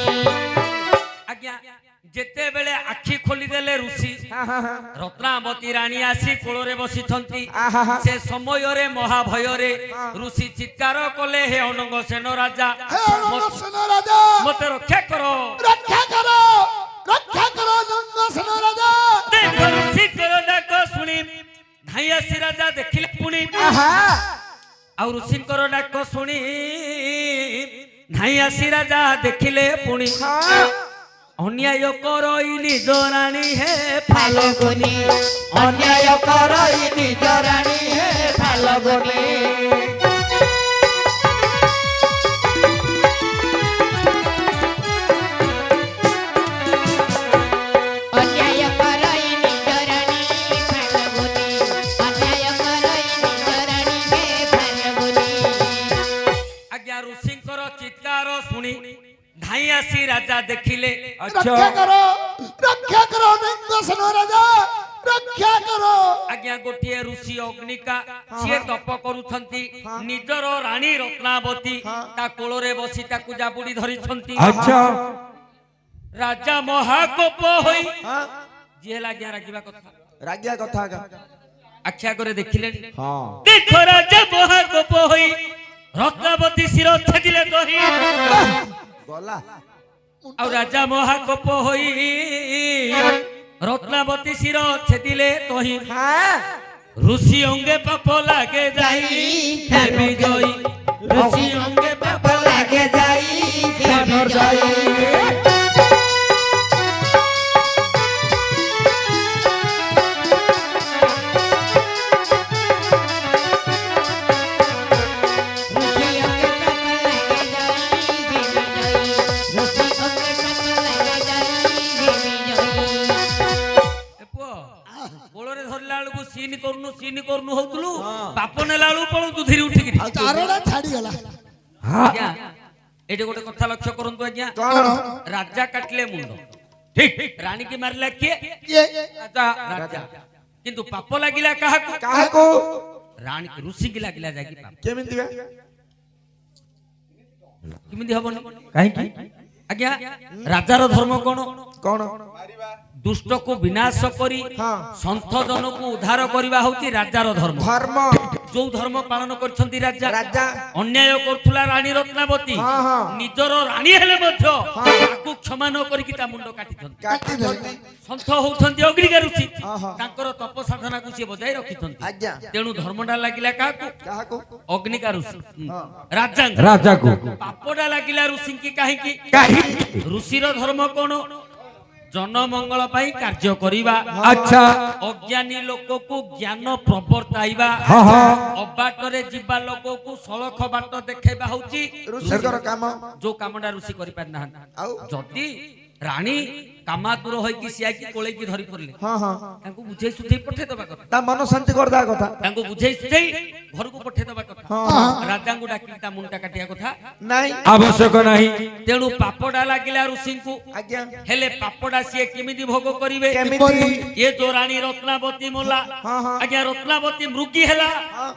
A: ଆଜ୍ଞା ଯେତେବେଳେ ଆଖି ଖୋଲିଦେଲେ ଋଷି ରତ୍ନାବତୀ ରାଣୀ ଆସି କୋଳରେ ବସିଛନ୍ତି ସେ ସମୟରେ ମହାଭୟରେ ଋଷି ଚିତ୍କାର କଲେ ହେ ଅନଙ୍ଗ ସେନ ରାଜା ମତେ ରକ୍ଷା କର
E: ଅନଙ୍ଗ ସେନ ରାଜା।
A: ଦେଖ ଋଷିଙ୍କର ଡାକ ଶୁଣି ଧାଇଁ ଆସି ରାଜା ଦେଖିଲେ ପୁଣି ଆଉ ଋଷିଙ୍କର ଡାକ ଶୁଣି ଧାଇଁ ଆସି ରାଜା ଦେଖିଲେ ପୁଣି ଅନ୍ୟାୟ କରଇ ନିଜ ରାଣୀ ହେ
D: फाल्गुनी अन्याय करई निज रानी हे फाल्गुनी अन्याय करई निज रानी फाल्गुनी अन्याय करई निज रानी हे फाल्गुनी।
A: ଆଜ୍ଞା ଋଷିଙ୍କର ଚିତ୍କାର ଶୁଣି ଧାଇଁ ଆସି ରାଜା ଦେଖିଲେ
E: ରକ୍ଷା କର ଅନଙ୍ଗ ସେନ ରାଜା ରକ୍ଷା କର।
A: ଆଜ୍ଞା ଗୋଟିଏ ଋଷି ଅଗ୍ନିକା ସିଏ ତପ କରୁଛନ୍ତି ନିଜର ରାଣୀ ରତ୍ନାବତୀ ତା କୋଳରେ ବସି ତାକୁ ଜାବୁଡି ଧରିଛନ୍ତି।
C: ଆଚ୍ଛା
A: ରାଜା ମହାକୋପ ହୋଇ ଯିଏ ଲାଗିଆ ରାଗିବା କଥା
B: ରାଗିଆ କଥା
A: ଆଖ୍ୟା କରି ଦେଖିଲେ
B: ହଁ
A: ଦେଖ ରାଜା ମହାକୋପ ହୋଇ ରତ୍ନାବତୀ ଶିର ଛେଦିଲେ କହି
B: ଗଲା
A: ଆଉ ରାଜା ମହାକୋପ ହୋଇ ରତ୍ନାବତୀ ଶିର ଛେଦିଲେ ତହି ଋଷି ଅଙ୍ଗେ ପାପ ଲାଗେ ଯାଇ ହେବି ଜୟୀ ଋଷି ଅଙ୍ଗେ ପାପ
D: लागे जाई हेबि जयी
A: କୋଳରେ ଧରିଲା ବେଳକୁ ସିନ୍ କରୁନୁ ହଉଥିଲୁ ବାପ ନେଲା ବେଳକୁ ପଳଉଛୁ ଧୀରେ ଉଠିକିରି
E: ତାରଟା ଛାଡିଗଲା।
A: ଆଜ୍ଞା ଏଠି ଗୋଟେ କଥା ଲକ୍ଷ୍ୟ କରନ୍ତୁ ଆଜ୍ଞା ରାଜା କାଟିଲେ ମୁଣ୍ଡ ଠିକ ରାଣୀ କି ମାରିଲା କିଏ ରାଜା କିନ୍ତୁ ପାପ ଲାଗିଲା କାହାକୁ
B: କାହାକୁ
A: ରାଣୀ ଋଷି କି ଲାଗିଲା ଯାଇକି ପାପ
B: କେମିତି
A: କେମିତି ହବନି
C: କାହିଁକି?
A: ଆଜ୍ଞା ରାଜାର ଧର୍ମ କଣ
B: କଣ
A: ଦୁଷ୍ଟକୁ ବିନାଶ କରି
B: ହଁ।
A: ସନ୍ଥ ଜନକୁ ଉଦ୍ଧାର କରିବା ହଉଛି ରାଜାର ଧର୍ମ।
B: ଧର୍ମ
A: ଯୋଉ ଧର୍ମ ପାଳନ କରିଛନ୍ତି ରାଜା
B: ରାଜା
A: ଅନ୍ୟାୟ କରୁଥିଲା ରାଣୀ ରତ୍ନାବତୀ
B: ହଁ, ହଁ।
A: ନିଜର ରାଣୀ ହେଲେ ମଧ୍ୟ ତାକୁ କ୍ଷମା ନ କରିକି ତା ମୁଣ୍ଡ କାଟିଛନ୍ତି।
B: କାଟିଛନ୍ତି।
A: ସନ୍ଥ ହଉଛନ୍ତି ଅଗ୍ନିକା ଋଷି
B: ଓହୋ।
A: ତାଙ୍କର ତପ ସାଧନାକୁ ସିଏ ବଜାଇ ରଖିଛନ୍ତି।
B: ଆଜ୍ଞା।
A: ତେଣୁ ଧର୍ମଟା ଲାଗିଲା କାହାକୁ?
B: କାହାକୁ?
A: ଅଗ୍ନିକା ଋଷି
B: ହଁ।
A: ରାଜାଙ୍କୁ।
C: ରାଜାକୁ
A: ପାପଟା ଲାଗିଲା ଋଷିଙ୍କି କାହିଁକି?
C: କାହିଁକି?
A: ଋଷିର ଧର୍ମ କଣ? ଜନମଙ୍ଗଳ ପାଇଁ କାର୍ଯ୍ୟ କରିବା।
C: ଆଚ୍ଛା
A: ଅଜ୍ଞାନୀ ଲୋକକୁ ଜ୍ଞାନ ପ୍ରବର୍ତ୍ତାଇବା।
C: ହଁ ହଁ
A: ଅବାଟରେ ଯିବା ଲୋକକୁ ସଳଖ ବାଟ ଦେଖେଇବା ହଉଛି
B: ଋଷିଙ୍କର କାମ।
A: ଯୋଉ କାମଟା ଋଷି କରିପାରିନାହାନ୍ତି।
B: ଆଉ
A: ଯଦି ରାଣୀ କାମାତୁର ହୋଇକି ସିଆକି କୋଳେଇକି ଧରି ପଡିଲେ
B: ହଁ ହଁ
A: ତାଙ୍କୁ ବୁଝେଇ ସୁଝେଇ ପଠେଇଦବା କଥା।
B: ତା ମନ ଶାନ୍ତି କରିଦବା କଥା।
A: ତାଙ୍କୁ ବୁଝେଇ ସୁଝେଇ ଘରକୁ ପଠେଇଦବା କଥା।
B: ହଁ, ହଁ।
A: ରାଜାଙ୍କୁ ଡାକିକି ତା ମୁଣ୍ଡଟା କାଟିବା କଥା
B: ନାଇଁ
C: ଆବଶ୍ୟକ ନାହିଁ।
A: ତେଣୁ ପାପଟା ଲାଗିଲା ଋଷିଙ୍କୁ।
B: ଆଜ୍ଞା।
A: ହେଲେ ପାପଟା ସିଏ କେମିତି ଭୋଗ କରିବେ?
B: କେମିତି?
A: ଏ ଯୋଉ ରାଣୀ ରତ୍ନାବତୀ ମଲା
B: ହଁ, ହଁ।
A: ଆଜ୍ଞା ରତ୍ନାବତୀ ମୃଗୀ ହେଲା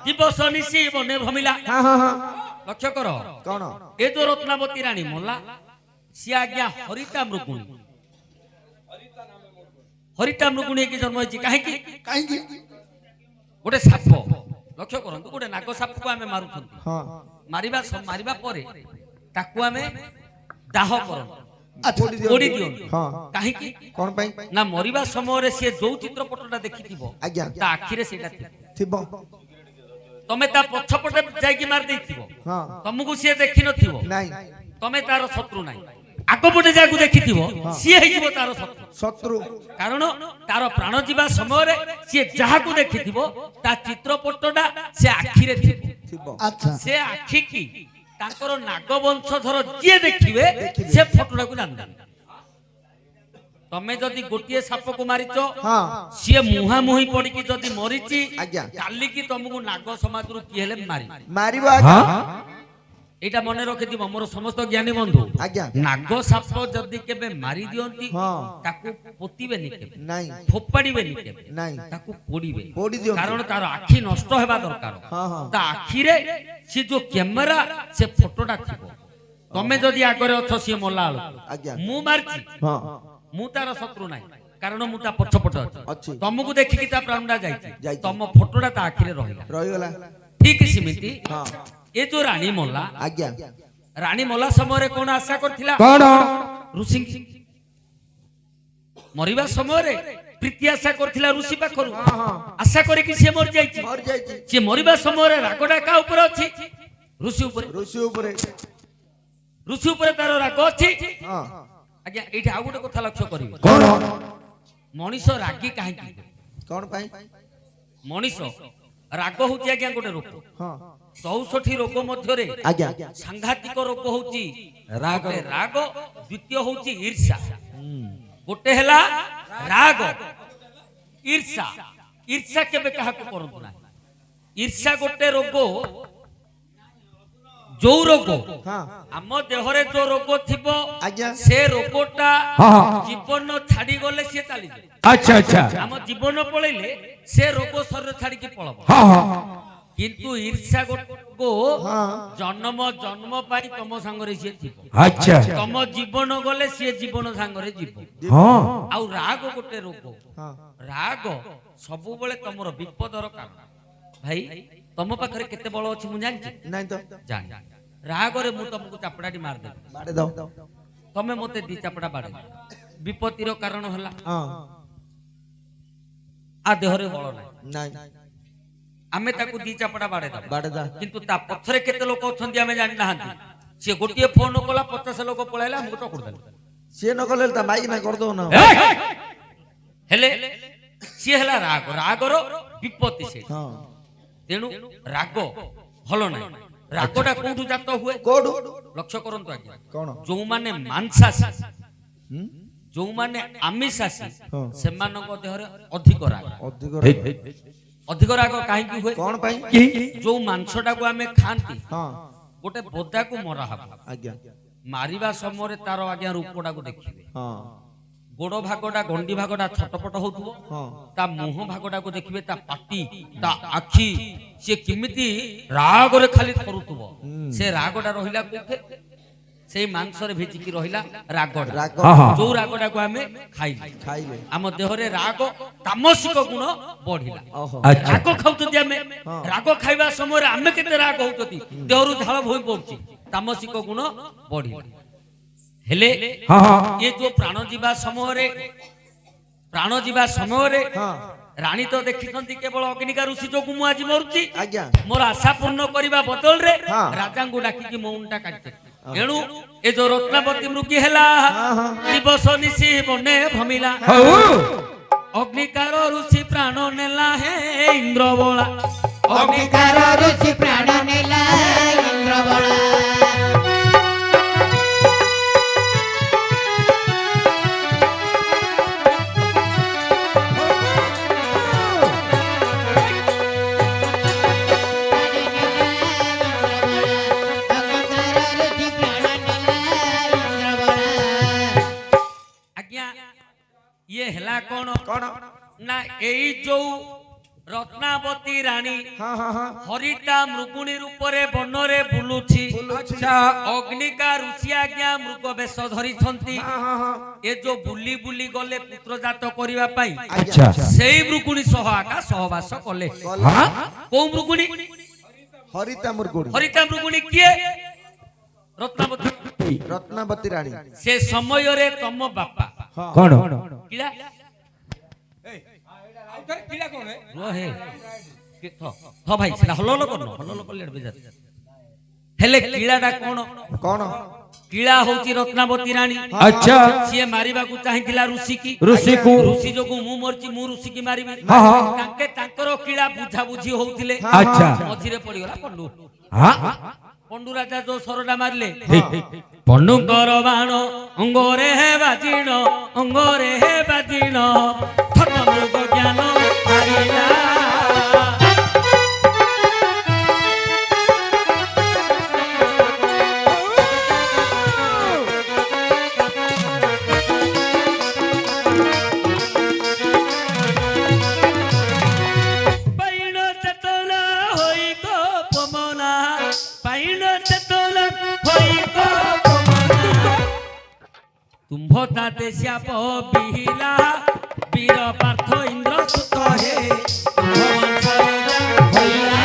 A: ଦିବସ ନିଶି ବନେ ଭମିଲା।
B: ହଁ ହଁ ହଁ
A: ଲକ୍ଷ୍ୟ କର
B: କଣ?
A: ଏ ଯୋଉ ରତ୍ନାବତୀ ରାଣୀ ମଲା ସିଏ ଆଜ୍ଞା ହରିତା ମୃଗୁଣୀ। ହରିତା ମୃଗୁଣୀ ହେଇକି ଜନ୍ମ ହେଇଛି। କାହିଁକି?
B: କାହିଁକି?
A: ଗୋଟେ ସାପ ଲକ୍ଷ୍ୟ କରନ୍ତୁ ଗୋଟେ ନାଗ ସାପକୁ ଆମେ ମାରୁଛନ୍ତି।
B: ହଁ
A: ମାରିବା ପରେ ତାକୁ ଆମେ ଦାହ କରନ୍ତୁ
B: ଆଚ୍ଛା।
A: ପୋଡ଼ି ଦିଅନ୍ତୁ।
B: ହଁ।
A: କାହିଁକି?
B: କଣ ପାଇଁ?
A: ନା ମରିବା ସମୟରେ ସିଏ ଯୋଉ ଚିତ୍ରପଟଟା ଦେଖିଥିବ
B: ଆଜ୍ଞା।
A: ତା ଆଖିରେ ସେଇଟା ଥିବ।
B: ଥିବ।
A: ତମେ ତା ପଛପଟେ ଯାଇକି ମାରି ଦେଇଥିବ
B: ହଁ।
A: ତମକୁ ସିଏ ଦେଖିନଥିବ।
B: ନାଇଁ
A: ତମେ ତାର ଶତ୍ରୁ ନାହିଁ। ଆଗପଟେ ଯାହାକୁ ଦେଖିଥିବ ସିଏ ହେଇଯିବ ତାର ଶତ୍ରୁ।
B: ଶତ୍ରୁ।
A: କାରଣ ତାର ପ୍ରାଣ ଯିବା ସମୟରେ ସିଏ ଯାହାକୁ ଦେଖିଥିବ ତା ଚିତ୍ରପଟଟା ସେ ଆଖିରେ
B: ଥିବ।
E: ଆଚ୍ଛା
A: ସେ ଆଖି କି ତାଙ୍କର ନାଗବଂଶଧର ଯିଏ ଦେଖିବେ ସେ ଫଟୋଟାକୁ ଜାଣିଦେବେ। ତମେ ଯଦି ଗୋଟିଏ ସାପକୁ ମାରିଛ
B: ହଁ।
A: ସିଏ ମୁହାଁମୁହିଁ ପଡିକି ଯଦି ମରିଛି
B: ଆଜ୍ଞା।
A: କାଲିକି ତମକୁ ନାଗ ସମାଜରୁ କିଏ ହେଲେ
B: ମାରିବ ଆଜ୍ଞା।
A: ଏଇଟା ମନେ ରଖିଥିବ ମୋର ସମସ୍ତ ଜ୍ଞାନୀ ବନ୍ଧୁ।
B: ଆଜ୍ଞା।
A: ନାଗ ସାପ ଯଦି କେବେ ମାରି ଦିଅନ୍ତି
B: ହଁ।
A: ତାକୁ ପୋତିବେନି କେବେ
B: ନାଇଁ
A: ଫୋପାଡ଼ିବେନି କେବେ
B: ନାଇଁ
A: ତାକୁ ପୋଡ଼ିବେ।
B: ପୋଡ଼ି ଦିଅନ୍ତି।
A: କାରଣ ତାର ଆଖି ନଷ୍ଟ ହେବା ଦରକାର।
B: ହଁ, ହଁ।
A: ତା ଆଖିରେ ସେ ଯୋଉ କ୍ୟାମେରା ସେ ଫଟୋଟା ଥିବ। ତମେ ଯଦି ଆଗରେ ଅଛ ସିଏ ମଲା
B: ଆଜ୍ଞା।
A: ବେଳକୁ ମୁଁ ମାରିଛି
B: ହଁ
A: ମୁଁ ତାର ଶତ୍ରୁ ନାହିଁ କାରଣ ମୁଁ ତା ପଛପଟେ
B: ଅଛି।
A: ଅଛି। ତମକୁ ଦେଖିକି ତା ପ୍ରାଣଟା ଯାଇଛି
B: ଯାଇଛି।
A: ତମ ଫଟୋଟା ତା ଆଖିରେ ରହିଲା।
B: ରହିଗଲା।
A: ଠିକ ସେମିତି
B: ହଁ
A: ଏ ଯୋଉ ରାଣୀ ମଲା
B: ଆଜ୍ଞା।
A: ରାଣୀ ମଲା ସମୟରେ କଣ ଆଶା କରିଥିଲା?
C: କଣ?
A: ଋଷି ମରିବା ସମୟରେ ପ୍ରୀତି ଆଶା କରିଥିଲା ଋଷି ପାଖରୁ। ଆଶା କରିକି ସିଏ ମରି ଯାଇଛି।
B: ମରିଯାଇଛି।
A: ସିଏ ମରିବା ସମୟରେ ରାଗଟା କାହା ଉପରେ ଅଛି? ଋଷି ଉପରେ।
B: ଋଷି ଉପରେ।
A: ଋଷି ଉପରେ ତାର ରାଗ ଅଛି।
B: ହଁ
A: ଆଜ୍ଞା ଏଇଠି ଆଉ ଗୋଟେ କଥା ଲକ୍ଷ୍ୟ କରିବେ।
C: କଣ?
A: ମଣିଷ ରାଗି କାହିଁକି?
B: କଣ ପାଇଁ?
A: ମଣିଷ ରାଗ ହଉଛି ଆଜ୍ଞା ଗୋଟେ ରୋଗ।
B: ହଁ
A: 64 ରୋଗ ମଧ୍ୟରେ
B: ଆଜ୍ଞା।
A: ସାଂଘାତିକ ରୋଗ ହଉଛି
C: ରାଗ।
A: ଗୋଟେ ରାଗ, ଦ୍ୱିତୀୟ ହଉଛି ଈର୍ଷା। ଗୋଟେ ହେଲା ରାଗ, ଈର୍ଷା। ଈର୍ଷା କେବେ କାହାକୁ କରନ୍ତୁ ନାହିଁ। ଈର୍ଷା ଗୋଟେ ରୋଗ ଯୋଉ ରୋଗ ଆମ ଦେହରେ ଯୋଉ ରୋଗ ଥିବ
B: ଆଜ୍ଞା।
A: ସେ ରୋଗଟା
C: ହଁ।
A: ଜୀବନ ଛାଡିଗଲେ ସିଏ ଚାଲିଯିବ।
C: ଆଚ୍ଛା ଆଚ୍ଛା
A: ଆମ ଜୀବନ ପଳେଇଲେ ସେ ରୋଗ ଶରୀର ଛାଡିକି ପଳବ।
C: ହଁ ହଁ
A: କିନ୍ତୁ ଈର୍ଷା ରୋଗ
B: ହଁ।
A: ଜନ୍ମ ଜନ୍ମ ପାଇଁ ତମ ସାଙ୍ଗରେ ସିଏ ଥିବ।
C: ଆଚ୍ଛା
A: ତମ ଜୀବନ ଗଲେ ସିଏ ଜୀବନ ସାଙ୍ଗରେ ଯିବ।
C: ହଁ
A: ଆଉ ରାଗ ଗୋଟେ ରୋଗ।
B: ହଁ
A: ରାଗ ସବୁବେଳେ ତମର ବିପଦର କାରଣ। ଭାଇ ତମ ପାଖରେ କେତେ ବଳ ଅଛି ମୁଁ ଜାଣିଛି?
B: ନାଇଁ ତ।
A: ଜାଣି ରାଗରେ ମୁଁ ତମକୁ ଚାପଡ଼ାଟି ମାରିଦେବି।
B: ବାଡେ ଦାও।
A: ତମେ ମତେ ଦି ଚାପଡ଼ା ବାଡ଼େଇ ବିପତ୍ତିର କାରଣ ହେଲା
B: ହଁ
A: ଆ ଦେହରେ ବଳ ନାହିଁ।
B: ନାଇଁ
A: ଆମେ ତାକୁ ଦି ଚାପଡ଼ା ବାଡ଼େଇ ଦବା।
B: ବାଡେ ଦା।
A: କିନ୍ତୁ ତା ପଛରେ କେତେ ଲୋକ ଅଛନ୍ତି ଆମେ ଜାଣିନାହାନ୍ତି। ସିଏ ଗୋଟିଏ ଫୋନ କଲା 50 ଲୋକ ପଳେଇଲା ଆମକୁ ଚକୁଡି ଦେଲେ।
B: ସିଏ ନ କଲେ ତା ମାଇକ ନା କରିଦଉ ନା।
A: ହେଲେ ସିଏ ହେଲା ରାଗ। ରାଗର ବିପତ୍ତି ସେ।
B: ହଁ
A: ତେଣୁ ରାଗ ଭଲ ନାହିଁ। ରାଗଟା କୋଉଠୁ ଜାତ ହୁଏ?
B: କୋଉଠୁ?
A: ଲକ୍ଷ୍ୟ କରନ୍ତୁ ଆଜ୍ଞା।
B: କଣ?
A: ଯୋଉମାନେ ମାଂସାଶୀ
B: ହୁଁ?
A: ଯୋଉମାନେ ଆମିଷାଶୀ
B: ହଁ।
A: ସେମାନଙ୍କ ଦେହରେ ଅଧିକ ରାଗ।
B: ଅଧିକ
A: ଅଧିକ ରାଗ କାହିଁକି ହୁଏ?
B: କଣ ପାଇଁ?
A: ଯୋଉ ମାଂସଟାକୁ ଆମେ ଖାଆନ୍ତି
B: ହଁ
A: ଗୋଟେ ବୋଦାକୁ ମରା ହବ।
B: ଆଜ୍ଞା।
A: ମାରିବା ସମୟରେ ତାର ଆଜ୍ଞା ରୂପଟାକୁ ଦେଖିବେ।
B: ହଁ
A: ଗୋଡ ଭାଗଟା ଗଣ୍ଡି ଭାଗଟା ଛଟପଟ ହଉଥିବ।
B: ହଁ
A: ତା ମୁହଁ ଭାଗଟାକୁ ଦେଖିବେ, ତା ପାଟି, ତା ଆଖି, ସେ କେମିତି ରାଗରେ ଖାଲି ଥରୁଥିବ। ସେ ରାଗଟା ରହିଲା କୋଉଠି? ସେଇ ମାଂସରେ ଭିଜିକି ରହିଲା ରାଗଟା
B: ରାଗ
A: ଯୋଉ ରାଗଟାକୁ ଆମେ ଖାଇଲେ
B: ଖାଇଲେ
A: ଆମ ଦେହରେ ରାଗ ତାମସିକ ଗୁଣ ବଢିଲା।
B: ଓହୋ
A: ରାଗ ଖାଉଛନ୍ତି ଆମେ ରାଗ ଖାଇବା ସମୟରେ ଆମେ କେତେ ରାଗ ହଉଛନ୍ତି ଦେହରୁ ଝାଳ ବୋହି ପଡୁଛି ତାମସିକ ଗୁଣ ବଢିଲା। ହେଲେ ଏ ଯୋଉ ପ୍ରାଣ ଯିବା ସମୟରେ
B: ହଁ
A: ରାଣୀ ତ ଦେଖିଛନ୍ତି କେବଳ ଅଗ୍ନିକା ଋଷି ଯୋଗୁ ମୁଁ ଆଜି ମରୁଛି
B: ଆଜ୍ଞା
A: ମୋର ଆଶା ପୂର୍ଣ୍ଣ କରିବା ବଦଳରେ
B: ହଁ।
A: ରାଜାଙ୍କୁ ଡାକିକି ମଉନଟା କାଟିଛନ୍ତି। ଏଣୁ ଏ ଯୋଉ ରତ୍ନାବତୀ ମୃଗୀ ହେଲା ଦିବସ ନିଶି ବନେ ଭମିଲା ଅଗ୍ନିକାର ଋଷି ପ୍ରାଣ ନେଲା ହେ ଇନ୍ଦ୍ରବଳା
D: ଅଗ୍ନିକାର ଋଷି ପ୍ରାଣ ନେଲା ଇନ୍ଦ୍ରବଳା।
A: ଇଏ ହେଲା କଣ
B: କଣ
A: ନା ଏଇ ଯୋଉ ରତ୍ନାବତୀ ରାଣୀ
B: ହଁ ହଁ ହଁ
A: ହରିଟା ମୃଗୁଣୀ ରୂପରେ ବନରେ ବୁଲୁଛି ଅଗ୍ନିକା ଋଷି ଆଜ୍ଞା ମୃଗ ବେଶ ଧରିଛନ୍ତି ଏ ଯୋଉ ବୁଲି ବୁଲି ଗଲେ ପୁତ୍ର ଜାତ କରିବା ପାଇଁ ସେଇ ମୃଗୁଣୀ ସହ ଆକା ସହବାସ କଲେ। କୋଉ ମୃଗୁଣୀ?
B: ହରିତା ମୁର୍ଗୁଡି
A: ହରିତା ମୃଗୁଣୀ କିଏ?
B: ରତ୍ନାବତୀ ରାଣୀ
A: ସେ ସମୟରେ ତମ ବାପା
C: କଣ
A: କିଳା ଭାଇ ସେଟା ହଲ କଲେ ହେଲେ କିଳାଟା କଣ
B: କଣ
A: କିଳା ହଉଛି ରତ୍ନାବତୀ ରାଣୀ।
C: ଆଚ୍ଛା
A: ସିଏ ମାରିବାକୁ ଚାହିଁଥିଲା ଋଷିକି ଋଷି ଯୋଗୁ ମୁଁ ମରିଛି ମୁଁ ଋଷିକି ମାରିବି ତାଙ୍କେ ତାଙ୍କର କିଳା ବୁଝାବୁଝି ହଉଥିଲେ ମଝିରେ ପଡିଗଲା ପଣ୍ଡୁ ପଣ୍ଡୁ ରାଜା ଯୋଉ ସରଟା ମାରିଲେ ପଣ୍ଡୁଙ୍କର ବାଣ ଅଙ୍ଗରେ ହେ ବାଜିଣ ଅଙ୍ଗରେ ହେ ବାଜିଣ ଥଟ ମୃଗ ଜ୍ଞାନ ହାରିଲା। ପାଇଣ ଚେତନା ହୋଇ ଗୋ ପମନା ପାଇଣ ଚେତନା ହୋଇ ଗୋ ପମନା ତୁମ୍ଭ ତାତେ ଶ୍ୟାପ ବିହିଲା ବୀର ପାର୍ଥ ଇନ୍ଦ୍ର ସୁତ ହେ ତୁମ୍ଭ ବଂଶରେ ହୋଇଲା।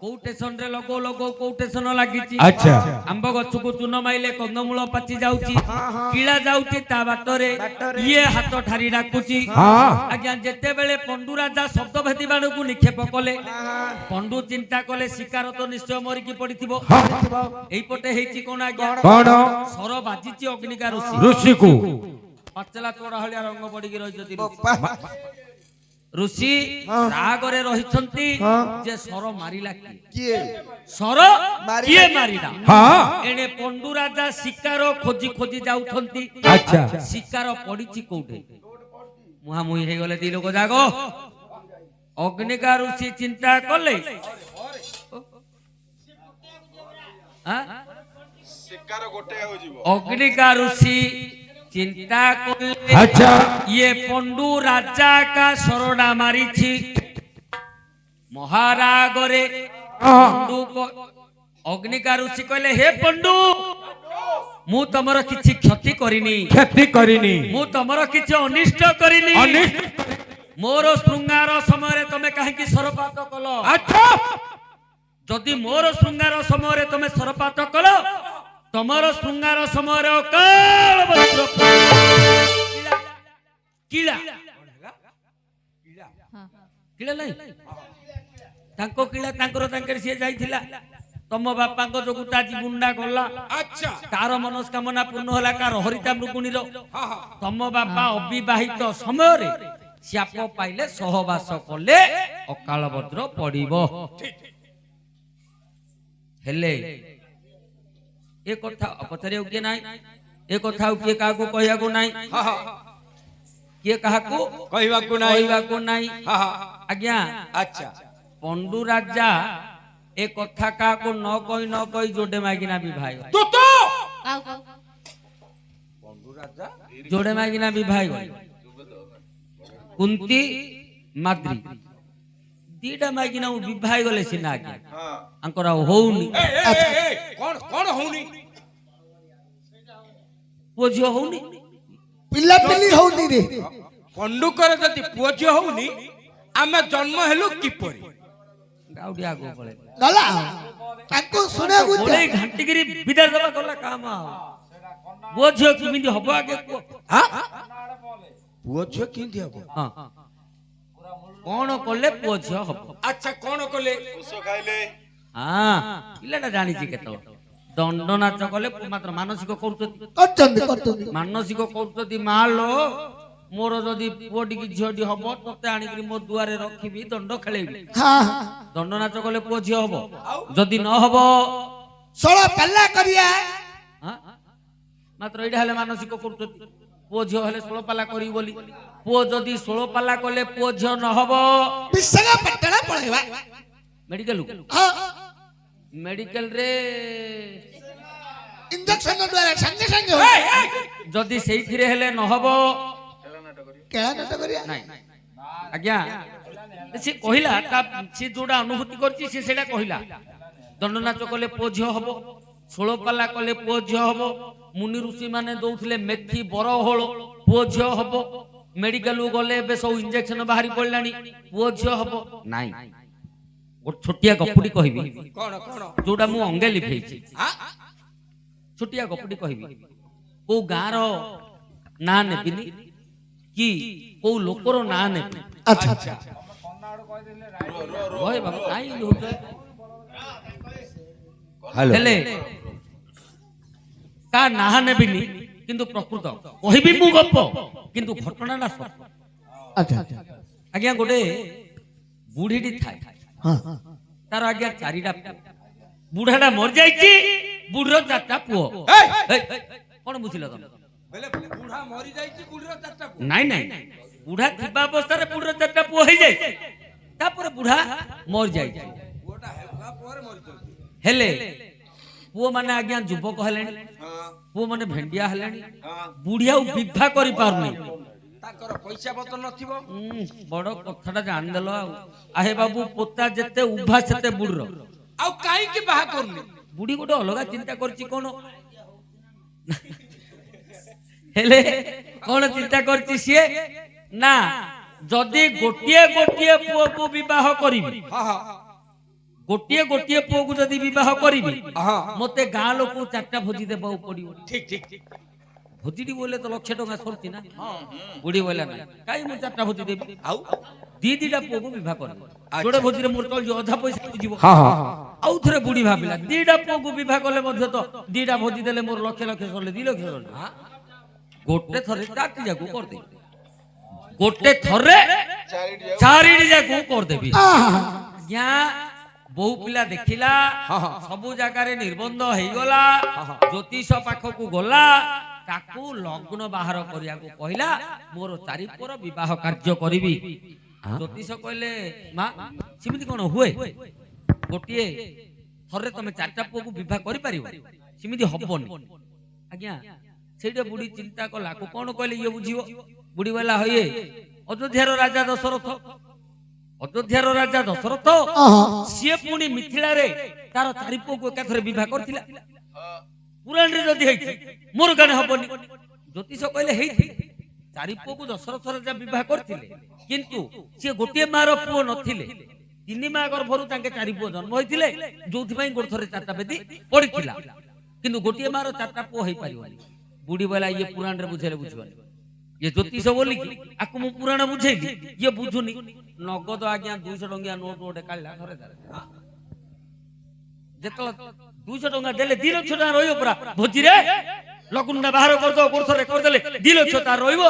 A: କୋଉ ଷ୍ଟେସନରେ ଲଗଉ ଲଗଉ କୋଉ ଷ୍ଟେସନ ଲାଗିଛି ଆମ୍ବ ଗଛକୁ ଚୂନ ମାଇଲେ କନ୍ଦମୂଳ ପାଚି ଯାଉଛି କିଳା ଯାଉଛି ତା ବାଟରେ ଇଏ ହାତ ଠାରି ଡାକୁଛି। ଆଜ୍ଞା ଯେତେବେଳେ ପଣ୍ଡୁ ରାଜା ଶବ୍ଦ ଭେଦି ବାଣକୁ ନିକ୍ଷେପ କଲେ ପଣ୍ଡୁ ଚିନ୍ତା କଲେ ଶିକାର ତ ନିଶ୍ଚୟ ମରିକି ପଡିଥିବ ଏଇପଟେ ହେଇଛି କଣ ଆଜ୍ଞା ସର ବାଜିଛି ଅଗ୍ନିକା ଋଷିକୁ ପାଚଲା ତୋଡା ଭଳିଆ ରଙ୍ଗ ପଡିକି ରହିଛନ୍ତି ଋଷି ରାଗରେ ରହିଛନ୍ତି ଯେ ସର ମାରିଲା କିଏ ସର କିଏ ମାରିଲା ଏଣେ ପଣ୍ଡୁ ରାଜା ଶିକାର ଖୋଜି ଖୋଜି ଯାଉଛନ୍ତି ଶିକାର ପଡିଛି କୋଉଠି ମୁହାଁମୁହିଁ ହେଇଗଲେ ଦି ଲୋକ ଯାକ ଅଗ୍ନିକା ଋଷି ଚିନ୍ତା କଲେ ଅଗ୍ନିକା ଋଷି चिंता ये पंडू राजा का सरोडा मारी महारागरे पंडू को अग्निका ऋषि कहले हे पंडू मु तमर किछि क्षति करिनी मु तमर किछि अनिष्ट करिनी मोर श्रृंगार समय तमे काहे कि सरपात कलो जदि मोर श्रृंगार समय तमे सरपात कलो तमर श्रृंगार समय अकाल वज्र किला किला नहीं तांको किला तांकर तांकर से जाइथिला तम बापा को जोगु ताजी गुंडा गला तार मनस्कामना पूर्ण होला कार हरिता मृगुणीर तम बापा अविवाहित समय रे श्याप पाइले सहवास कले अकाल वज्र पड़िबो हेले ଏ କଥା ପଚାରିବାକୁ କିଏ ନାହିଁ, ଏ କଥା ଆଉ କିଏ କାହାକୁ କହିବାକୁ ନାହିଁ, କିଏ କାହାକୁ
C: କହିବାକୁ
A: ନାହିଁ। ଆଜ୍ଞା
C: ଆଚ୍ଛା
A: ପଣ୍ଡୁ ରାଜା ଏ କଥା କାହାକୁ ନ କହି ଯୋଡେ ମାଗିନା ବିବାହ ଗଲେ।
C: ତୁ ତ
D: କାଉ କାଉ
A: ଯୋଡେ ମାଗିନା ବିବାହ ଗଲେ। କୁନ୍ତି ମାଦ୍ରୀ ଦିଟା ମାଗିନା ବିବାହ ଗଲେ ସିନା ଆଜ୍ଞା ଆଙ୍କର ଆଉ ହଉନି।
C: କଣ କଣ ହଉନି?
A: ପୁଅ ଝିଅ ହଉନି।
E: ପିଲାପିଲି ହଉନି ରେ।
C: ପଣ୍ଡୁକର ଯଦି ପୁଅ ଝିଅ ହଉନି ଆମେ ଜନ୍ମ ହେଲୁ କିପରି?
A: ଗାଉଡି ଆଗକୁ ପଳେଇ
E: ଗଲା ତାକୁ ଶୁଣିବାକୁ
A: ଗୋଡେ ଘାଣ୍ଟିକିରି ବିଦାୟ ଦେବା ଗଲା କାମ। ଆଉ ପୁଅ ଝିଅ କେମିତି ହବ ଆଗେ କୁହ?
C: ପୁଅ ଝିଅ କେମିତି ହବ?
A: ହଁ କଣ କଲେ ପୁଅ ଝିଅ ହବ?
C: ଆଚ୍ଛା କଣ କଲେ?
A: ହଁ ପିଲାଟା ଜାଣିଛି କେତେବେଳେ ଦଣ୍ଡ ନାଚ କଲେ ମାତ୍ର ମାନସିକ କରୁଛନ୍ତି।
E: କରୁଛନ୍ତି
A: ମାନସିକ କରୁଛନ୍ତି ମା ଲୋ ମୋର ଯଦି ପୁଅଟି କି ଝିଅଟି ହବ ତତେ ଆଣିକିରି ମୋ ଦୁଆରେ ରଖିବି ଦଣ୍ଡ ଖେଳେଇବି। ଦଣ୍ଡ ନାଚ କଲେ ପୁଅ ଝିଅ ହବ। ଯଦି ନ ହବ
E: ଷୋଳ ପାଲା କରିବା।
A: ମାତ୍ର ଏଇଟା ହେଲେ ମାନସିକ କରୁଛନ୍ତି ପୁଅ ଝିଅ ହେଲେ 16 ପାଲା କରିବି ବୋଲି। ପୁଅ ଯଦି 16 ପାଲା କଲେ ପୁଅ ଝିଅ ନ ହବ
E: ବିଶାଖାପାଟଣା ପଳେଇବା।
A: ମେଡିକାଲ ରେ
E: ଇଞ୍ଜେକ୍ସନ ଦ୍ୱାରା ସାଙ୍ଗେ ସାଙ୍ଗେ
A: ଯଦି ସେଇଥିରେ ହେଲେ ନ ହବ
E: କେଳା ନାଟ କରିବା।
A: ନାଇଁ ଆଜ୍ଞା ସେ କହିଲା ସେ ଯୋଉଟା ଅନୁଭୂତି କରିଛି ସେ ସେଇଟା କହିଲା। ଦଣ୍ଡ ନାଚ କଲେ ପୁଅ ଝିଅ ହବ, 16 ପାଲା କଲେ ପୁଅ ଝିଅ ହବ। ମୁନି ଋଷି ମାନେ ଦଉଥିଲେ ମେଥି ବରହୋଳ ପୁଅ ଝିଅ ହବ। ମେଡିକାଲ ଗଲେ ଏବେ ସବୁ ଇଞ୍ଜେକ୍ସନ ବାହାରି ପଡିଲାଣି ପୁଅ ଝିଅ ହବ। ନାଇଁ ଗୋଟେ ଛୋଟିଆ ଗପୁଟି କହିବି ଯୋଉଟା ମୁଁ ଅଙ୍ଗେ ଲିଭେଇଛି। ଛୋଟିଆ ଗପୁଟି କହିବି। କୋଉ ଗାଁର ନାଁ ନେବିନି କି କୋଉ ଲୋକର ନାଁ ନେବି।
E: ଆଚ୍ଛା
A: ହେଲେ କା ନାଁ ନେବିନି କିନ୍ତୁ ପ୍ରକୃତ କହିବି ମୁଁ ଗପ କିନ୍ତୁ ଘଟଣାଟା ସତ।
E: ଆଚ୍ଛା
A: ଆଜ୍ଞା ଗୋଟେ ବୁଢୀଟି ଥାଏ ତାର ଆଜ୍ଞା 4ଟା ପୁଅ। ବୁଢାଟା ମରିଯାଇଛି ବୁଢୀର 4ଟା ପୁଅ। କଣ ବୁଝିଲ ତମେ?
C: ବୁଢା ମରି ଯାଇଛି ବୁଢୀର 4ଟା ପୁଅ।
A: ନାଇଁ ନାଇଁ ବୁଢା ଥିବା ଅବସ୍ଥାରେ ବୁଢୀର 4ଟା ପୁଅ ହେଇଯାଇଛି ତାପରେ ବୁଢା ମରିଯାଇଛି।
C: ପୁଅଟା ହେଲା ପରେ ମରିଛନ୍ତି।
A: ହେଲେ ପୁଅ ମାନେ ଆଜ୍ଞା ଯୁବକ ହେଲେଣି, ପୁଅ ମାନେ ଭେଣ୍ଡିଆ ହେଲେଣି, ବୁଢୀ ଆଉ ବିବାହ କରିପାରୁନି।
C: ତାଙ୍କର ପଇସା ପତ୍ର ନଥିବ।
A: ବଡ କଥାଟା ଜାଣିଦେଲ। ଆଉ ଆହେ ବାବୁ ପୋତା ଯେତେ ଉଭା ସେତେ ବୁଢୀର।
C: ଆଉ କାହିଁକି ବାହା କରୁନି?
A: ବୁଢୀ ଗୋଟେ ଅଲଗା ଚିନ୍ତା କରିଛି କଣ ହେଲେ କଣ ଚିନ୍ତା କରିଛି ସିଏ ନା ଯଦି ଗୋଟିଏ ପୁଅକୁ ବିବାହ କରିବି, ଗୋଟିଏ ପୁଅକୁ ଯଦି ବିବାହ କରିବି ମତେ ଗାଁ ଲୋକ 4ଟା ଭୋଜି ଦେବାକୁ ପଡିବ।
C: ଠିକ
A: ଭୋଜିଟି ବୋଲେ ତ 1,00,000 ଟଙ୍କା ସରୁଛି ନା। ବୁଢୀ ବୋଇଲା ନା କାଇଁ ମୁଁ 4ଟା ଭୋଜି ଦେବି। ଆଉ ଦିଟା ପୁଅକୁ ବିବାହ କରିବି। ଯୋଡେ ଭୋଜିରେ ମୋର ଚଳିଯିବ, ଅଧା ପଇସା ଯିବ। ଆଉ ଥରେ ବୁଢୀ ଭାବିଲା 2ଟା ପୁଅକୁ ବିବାହ କଲେ ମଧ୍ୟ ତ 2ଟା ଭୋଜି ଦେଲେ ମୋର 1,00,000 ସରିଲେ 2,00,000 ସରିଲେ। ଗୋଟେ ଥରେ 4ଟି ଯାକୁ କରିଦେବି। ଗୋଟେ ଥରେ 4ଟି ଯାକୁ କରିଦେବି। ଆଜ୍ଞା ବହୁ ପିଲା ଦେଖିଲା ସବୁ ଜାଗାରେ ନିର୍ବନ୍ଧ ହେଇଗଲା। ଜ୍ୟୋତିଷ ପାଖକୁ ଗଲା ତାକୁ ଲଗ୍ନ ବାହାର କରିବାକୁ କହିଲା ମୋର 4 ପୁଅର ବିବାହ କାର୍ଯ୍ୟ କରିବି। ଜ୍ୟୋତିଷ କହିଲେ ମା ସେମିତି କଣ ହୁଏ? ଗୋଟିଏ ଥରେ ତମେ 4ଟା ପୁଅକୁ ବିବାହ କରିପାରିବ? ସେମିତି ହବନି। ଆଜ୍ଞା ସେଇଟା ବୁଢୀ ଚିନ୍ତା କଲା କଣ କହିଲେ ଇଏ ବୁଝିବ। ବୁଢୀ କହିଲା ହଇଏ ଅଯୋଧ୍ୟାର ରାଜା ଦଶରଥ ସିଏ ପୁଣି ମିଥିଳାରେ ତାର 4 ପୁଅକୁ ଏକାଥରେ ବିବାହ କରିଥିଲା। ପୁରାଣରେ ଯଦି ହେଇଛି ମୋର ଗାନେ ହବନି। ଜ୍ୟୋତିଷ କହିଲେ ହେଇଥିଲେ 4 ପୁଅକୁ ଦଶରଥ ରାଜା ବିବାହ କରିଥିଲେ କିନ୍ତୁ ସିଏ ଗୋଟିଏ ମାର ପୁଅ ନଥିଲେ। 3 ମା ଗର୍ଭରୁ ତାଙ୍କେ 4 ପୁଅ ଜନ୍ମ ହୋଇଥିଲେ ଯୋଉଥିପାଇଁ ଗୋଟେ ଥରେ 4ଟା ବେଦୀ ପଡିଥିଲା। କିନ୍ତୁ ଗୋଟିଏ ମାର 4ଟା ପୁଅ ହେଇପାରିବନି। ବୁଢୀ ବୋଇଲା ଇଏ ପୁରାଣରେ ବୁଝେଇଲେ ବୁଝିବନି। ଇଏ ଜ୍ୟୋତିଷ ବୋଲିକି ଆକୁ ମୁଁ ପୁରାଣ ବୁଝେଇଲି ଇଏ ବୁଝୁନି। ନଗଦ ଆଜ୍ଞା 200 ଟଙ୍କିଆ ନୋଟ ଗୋଟେ କାଢିଲା ଧରେ ଯେତେବେଳେ 200 ଟଙ୍କା ଦେଲେ 2 ଲକ୍ଷ ଟଙ୍କା ରହିବ ପୁରା ଭୋଜିରେ। ଲଗ୍ନଟା ବାହାର କରିଦବ ଗୋଟେ ଥରେ କରିଦେଲେ 2 ଲକ୍ଷ ଟଙ୍କା ରହିବ।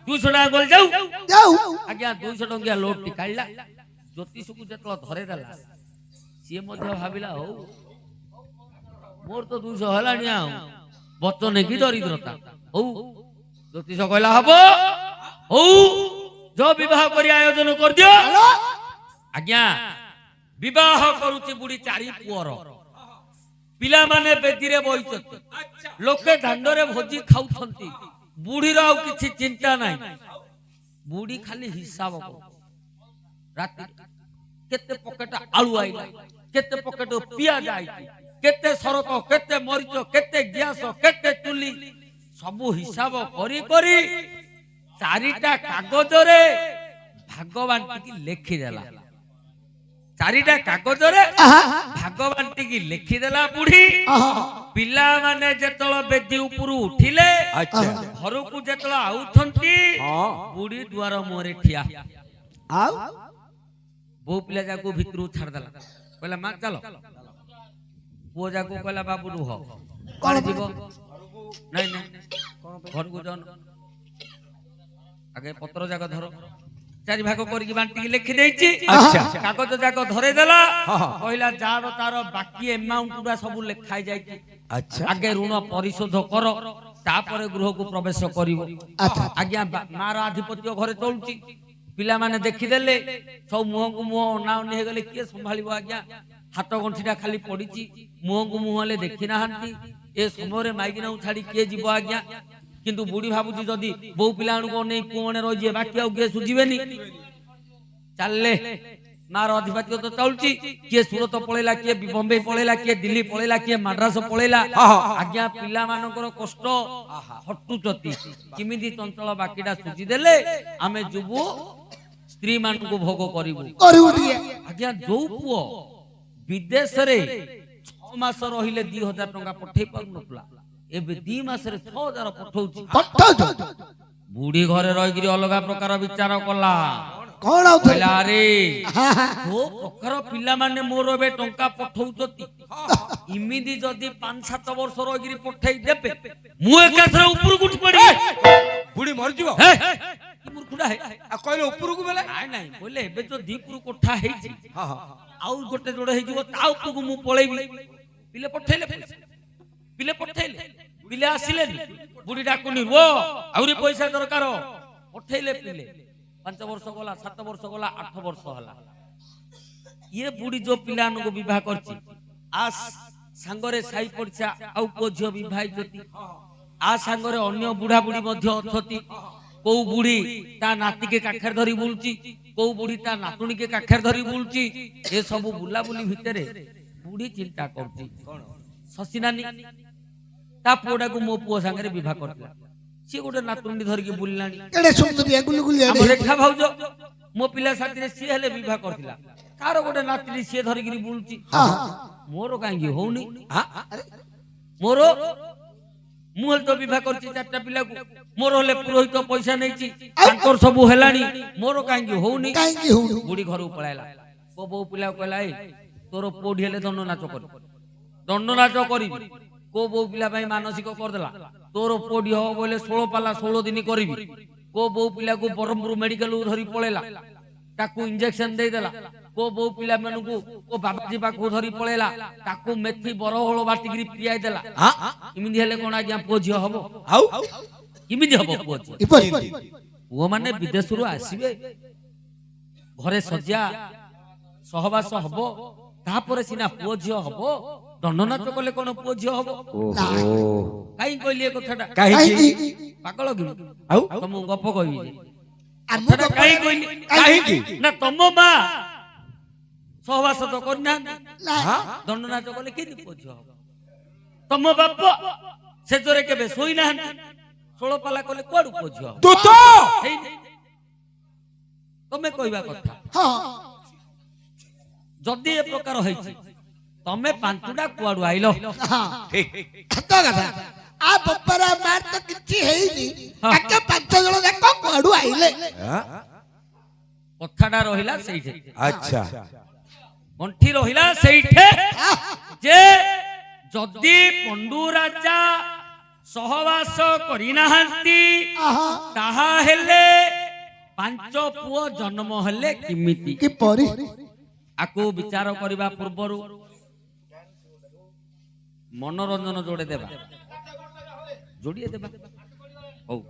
A: 200 ଟଙ୍କା ଗଲେ ଯାଉ ଆଜ୍ଞା 200 ଟଙ୍କିଆ ନୋଟଟି କାଢିଲା। ଜ୍ୟୋତିଷକୁ ଯେତେବେଳେ ଧରେଇ ଦେଲା ସିଏ ମଧ୍ୟ ଭାବିଲା ହଉ मोर तो 200 हलानी आ बचन की दरिद्रता हो ज्योतिष कहला हबो हो जो विवाह करी आयोजन कर दियो आज्ञा विवाह करूची बुढ़ी 4 पुअर पिला माने बेदीरे बइचती लोके दांडरे भोजी खाउछंती बुढ़ीर आ किछि चिंता नाही बुढ़ी खाली हिसाब कर राति केते पकेट आलू आइला केते पकेट पियाज आइला केते सरक केते मरीच केते ग्यास केते चुली सबु हिसाब करी करी 4टा कागज रे भगवान की लिखि देला 4टा कागज रे भगवान की लिखि देला बुढ़ी पिला माने जेतळ बेदी उपरु उठिले घर को जेतळ आउथंती बुढ़ी द्वार मोरे ठिया बो पिला जाको भितरु छाड़ देला कहला मां चलो वो जाको कहला बाबू रुह कोन जीवो नहीं नहीं घर को जन आगे पत्र जाको धरो 4 भाग करके बांटी लिखि देछि अच्छा कागज जाको धरे देला कहला जार तार बाकी अमाउंट पूरा सब लिखाई जाय अच्छा आगे ऋण परिशोध कर तापरे गृह को प्रवेश करिवो अच्छा आज्ञा मार अधिपत्य घरे चलुची पिला माने देखि देले सब मुह को मुह ना ने गले के संभालिबो आज्ञा हाथ गंठीटा खाली पड़ीची मुह को मुह ले देखि नाहंती ए समय रे माइगिना छाड़ी के जीवो आज्ञा किंतु बुढ़ी भाबुची जदी बो पिला को नै कोणे रहि जे बाकी आ के सुजीबेनी चलले मार अधिपत्य तो चलुची के सूरत पळेला के बॉम्बे पळेला के दिल्ली पळेला के मद्रास पळेला आज्ञा पिला मानकर कष्ट हटुचती किमिदी चंचल बाकीटा सुजी देले आमे जुबु स्त्री मान को भोग करिवु आज्ञा जो पुओ विदेश रे 6 मास रहिले 2000 टका पठै पाउनतला एबे 2 मास रे 6000 पठौची बुढ़ी घरे रहिगिरी अलगा प्रकार विचार कला कोन आउथला रे ओ प्रकार पिला माने मोर बे टंका पठौचती इमिदी जदी 5-7 वर्ष रहिगिरी पठै देबे मु एकाथरे ऊपर उठ पड़ी
C: बुढ़ी मर जीवो
A: मूर्खुडा है
C: आ कहले ऊपर को बेले
A: नाही नाही बोले एबे जो दीपुर कोठा हेछि हां हां आउ गोटे जोड़ हेजिवो ता ऊपर को मु पळेबी पिले पठैले पिले आसिले बुढ़ी डाकुनी वो आउरी पैसा दरकार पठैले पिले 5 वर्ष गला 7 वर्ष गला 8 वर्ष हला ये बुढ़ी जो पिला को विवाह करछि आ सांगरे साई पड़छा आउ को झियो विवाह जति आ सांगरे अन्य बुढ़ा बुढ़ी मध्य अछति को बुढ़ी ता नाती के काखर धरी बुलची को बुढ़ी ता नातुनी के काखर धरी बुलची ए सब बुला बुली भितरे बुढ़ी चिंता करछि शशि नानी ता पोडा को मो पुओ संगे विवाह करला सी गोटे नातुंडी धर के बुललानी
E: एडे सुंदरिया गुलगुलिया
A: हम रेखा भाउजो मो पिला साथी रे सी हेले विवाह करथिला कार गोटे नातुनी सी धर के बुलची मोर कांगी होउनी मोर मुहल तो विवाह करछि 4टा पिला को मोर होले पुरोहित पैसा नैछि तांकर सब हेलानी मोर कांगी होउनी बुढ़ी घर पळाइला को बो पिला कहला ए तोर पोडी हेले दंड नाच करी को बो पिला भाई मानसिक कर देला तोर पोडी हो बोले 16 पाला 16 दिन करिवि को बो पिला को बरमपुर मेडिकल धरी पळेला ताकू इंजेक्शन दे देला को बो पिला मन को बाबाजी पाखु धरी पळेला ताकू मेथी बरहोळ बाटिगिरी पियाई देला इमिदी हेले कोन आज्ञा पोझियो हबो आउ इमिदी हबो पोझियो वो माने विदेशरु आसीबे घरे सज्जा सहवास हबो तापरे सिना पोझियो हबो दंडनाच कले कोन पोझियो हबो काई कहली ए कथाटा
C: काई
A: पागल कि आउ तुम गप कहबी कथाटा काई कहली
C: की
A: ना तुम बा सहवास तो करना दंडनाच कले केनी पोझियो हबो तुम बाप से जोरे केबे सोई ना 16 पाला कले कोडु पोझियो
C: तू तो
A: तमे कहबा कथा
E: हां
A: जदी ए प्रकार होईछि तमे 5टा कुआडु आइलो
E: ठीक कथा आ बप्परा मार तो किछि हेइनी आके 5 जण देखो कुआडु आइले
A: कथाडा रहिला सेइठे
C: अच्छा
A: गंठी रहिला सेइठे जे जदी पंडू राजा सहवास करिनाहांती ताहा हेले 5 पुओ जन्म हेले किमिति
E: कि परी
A: आको विचार करबा पूर्वरु ମନୋରଞ୍ଜନ ଯୋଡ଼େ ଦେବା ଯୋଡ଼ିଏ ଦେବା ହଉ